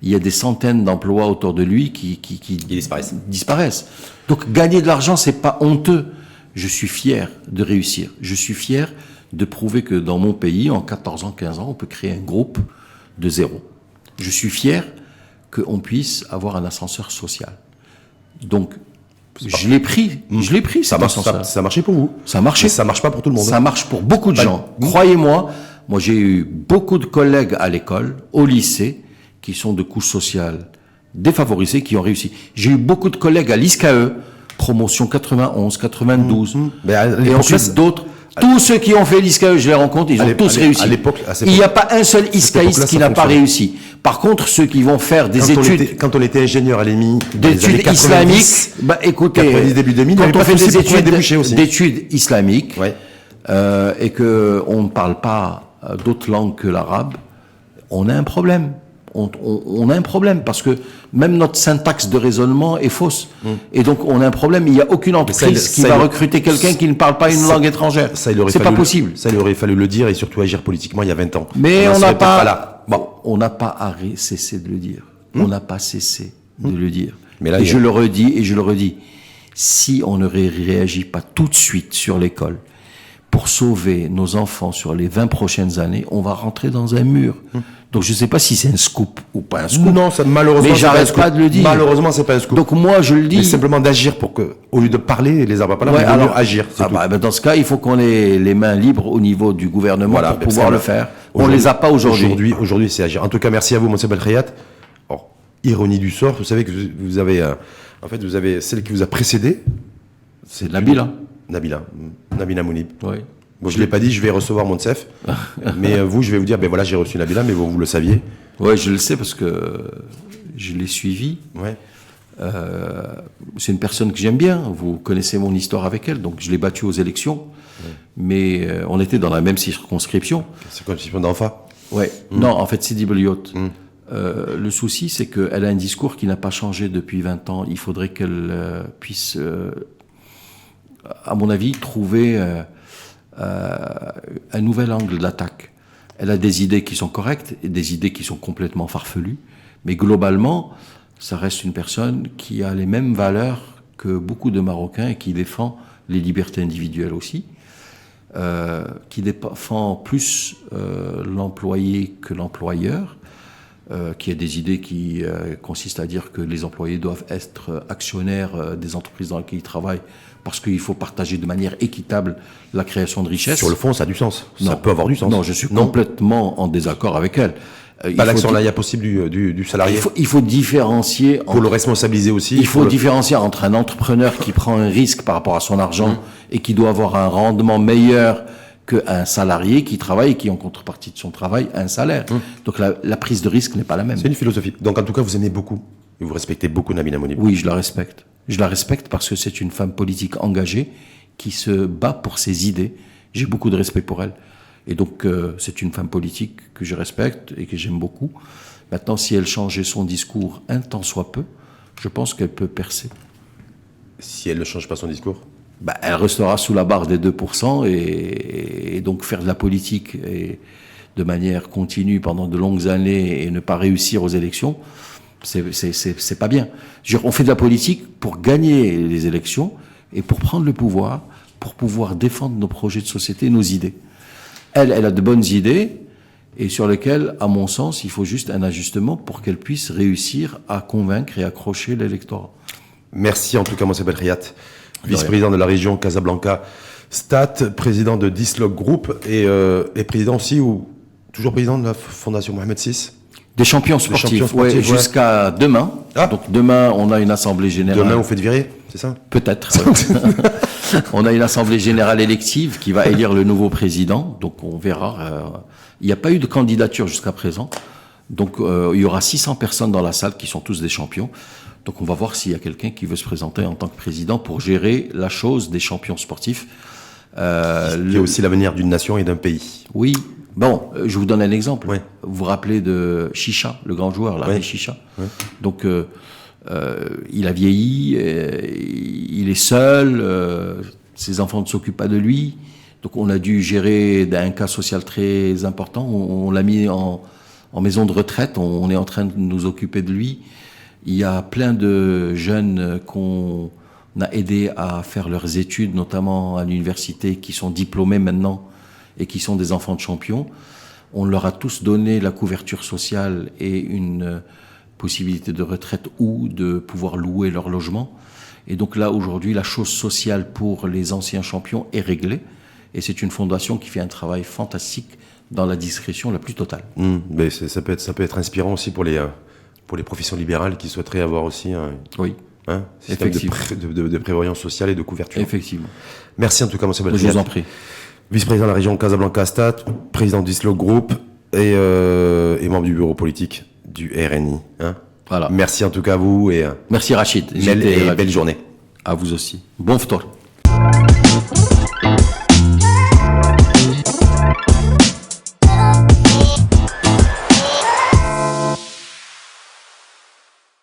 il y a des centaines d'emplois autour de lui qui disparaissent. Donc, gagner de l'argent, c'est pas honteux. Je suis fier de réussir. Je suis fier de prouver que dans mon pays, en 14 ans, 15 ans, on peut créer un groupe de zéro. Je suis fier qu'on puisse avoir un ascenseur social. Donc, je l'ai pris, ça marchait pour vous. Ça marchait. Mais ça marche pas pour tout le monde. Ça marche pour beaucoup de gens. Croyez-moi, moi j'ai eu beaucoup de collègues à l'école, au lycée, qui sont de couches sociales défavorisées, qui ont réussi. J'ai eu beaucoup de collègues à l'ISCAE, promotion 91, 92, et ensuite d'autres. Tous ceux qui ont fait l'ISCAE, je les rencontre, ils ont tous réussi. Il n'y a pas un seul ISCAïste qui n'a pas réussi. Par contre, ceux qui vont faire des études... Quand on était ingénieur à l'EMI, d'études islamiques, écoutez, 90, début 2000, quand on fait des études islamiques, et qu'on ne parle pas d'autres langues que l'arabe, on a un problème. on a un problème parce que même notre syntaxe de raisonnement est fausse. Et donc, on a un problème. Il n'y a aucune entreprise qui va recruter quelqu'un qui ne parle pas une langue étrangère. C'est pas possible. Ça, il aurait fallu le dire et surtout agir politiquement il y a 20 ans. Mais on n'a pas, on n'a pas cessé de le dire. On n'a pas cessé de le dire. Mais là, je le redis, si on ne réagit pas tout de suite sur l'école pour sauver nos enfants sur les 20 prochaines années, on va rentrer dans un mur. Donc je ne sais pas si c'est un scoop ou pas un scoop. Non, malheureusement, mais j'arrête pas de le dire. Malheureusement, c'est pas un scoop. Donc moi, je le dis. Mais simplement d'agir pour que, au lieu de parler, les arbres pas là, on doit agir. Dans ce cas, il faut qu'on ait les mains libres au niveau du gouvernement pour pouvoir le faire. On les a pas aujourd'hui. Aujourd'hui, c'est agir. En tout cas, merci à vous, Monsieur Belkhayat. Alors, ironie du sort, vous savez que vous avez, vous avez celle qui vous a précédé. C'est Nabila. Nabila Mounib. Oui. Bon, je ne l'ai pas dit, je vais recevoir Monsef. Mais vous, je vais vous dire, voilà, j'ai reçu Nabila, mais vous le saviez. Oui, je le sais parce que je l'ai suivi. Ouais. C'est une personne que j'aime bien. Vous connaissez mon histoire avec elle, donc je l'ai battue aux élections. Ouais. Mais on était dans la même circonscription. Circonscription d'Anfa. Oui. Non, en fait, Sidi Beliout. Le souci, c'est qu'elle a un discours qui n'a pas changé depuis 20 ans. Il faudrait qu'elle puisse, à mon avis, trouver un nouvel angle d'attaque. Elle a des idées qui sont correctes et des idées qui sont complètement farfelues. Mais globalement, ça reste une personne qui a les mêmes valeurs que beaucoup de Marocains et qui défend les libertés individuelles aussi. Qui défend plus l'employé que l'employeur. Qui a des idées qui consistent à dire que les employés doivent être actionnaires des entreprises dans lesquelles ils travaillent parce qu'il faut partager de manière équitable la création de richesses. Sur le fond, ça a du sens. Ça peut avoir du sens. Non, je suis complètement en désaccord avec elle. Pas l'action là, il y a possible du salarié. Il faut différencier. Pour le responsabiliser aussi. Il faut différencier entre un entrepreneur qui prend un risque par rapport à son argent et qui doit avoir un rendement meilleur qu'un salarié qui travaille et qui, en contrepartie de son travail, a un salaire. Donc la prise de risque n'est pas la même. C'est une philosophie. Donc en tout cas, vous aimez beaucoup et vous respectez beaucoup Nabila Mounib. Oui, je la respecte. Je la respecte parce que c'est une femme politique engagée qui se bat pour ses idées. J'ai beaucoup de respect pour elle. Et donc c'est une femme politique que je respecte et que j'aime beaucoup. Maintenant, si elle changeait son discours un tant soit peu, je pense qu'elle peut percer. Si elle ne change pas son discours ? Elle restera sous la barre des 2% et donc faire de la politique et de manière continue pendant de longues années et ne pas réussir aux élections, c'est pas bien. On fait de la politique pour gagner les élections et pour prendre le pouvoir, pour pouvoir défendre nos projets de société, nos idées. Elle a de bonnes idées et sur lesquelles, à mon sens, il faut juste un ajustement pour qu'elle puisse réussir à convaincre et accrocher l'électorat. Merci en tout cas, Monsef Belkhayat. Vice-président de la région Casablanca-Stat, président de Dislog Group et président aussi, ou toujours président de la Fondation Mohamed VI. Des champions sportifs, ouais, jusqu'à demain. Donc demain, on a une assemblée générale. Demain, vous faites virer, c'est ça ? Peut-être. On a une assemblée générale élective qui va élire le nouveau président. Donc on verra. Il n'y a pas eu de candidature jusqu'à présent. Donc il y aura 600 personnes dans la salle qui sont tous des champions. Donc on va voir s'il y a quelqu'un qui veut se présenter en tant que président pour gérer la chose des champions sportifs. Il y a aussi l'avenir d'une nation et d'un pays. Oui. Bon, je vous donne un exemple. Oui. Vous vous rappelez de Chicha, le grand joueur, là, Chicha. Oui. Donc il a vieilli, il est seul, ses enfants ne s'occupent pas de lui. Donc on a dû gérer un cas social très important. On l'a mis en maison de retraite, on est en train de nous occuper de lui. Il y a plein de jeunes qu'on a aidés à faire leurs études, notamment à l'université, qui sont diplômés maintenant et qui sont des enfants de champions. On leur a tous donné la couverture sociale et une possibilité de retraite ou de pouvoir louer leur logement. Et donc là, aujourd'hui, la chose sociale pour les anciens champions est réglée. Et c'est une fondation qui fait un travail fantastique dans la discrétion la plus totale. Mais ça peut être inspirant aussi pour les professions libérales qui souhaiteraient avoir aussi un système de prévoyance sociale et de couverture. Effectivement. Merci en tout cas, Monsef Belkhayat. Je vous en prie. Vice-président de la région Casablanca-Stat, président du Dislog Group et membre du bureau politique du RNI. Voilà. Merci en tout cas à vous. Merci Rachid. Belle journée. À vous aussi. Bon ftour.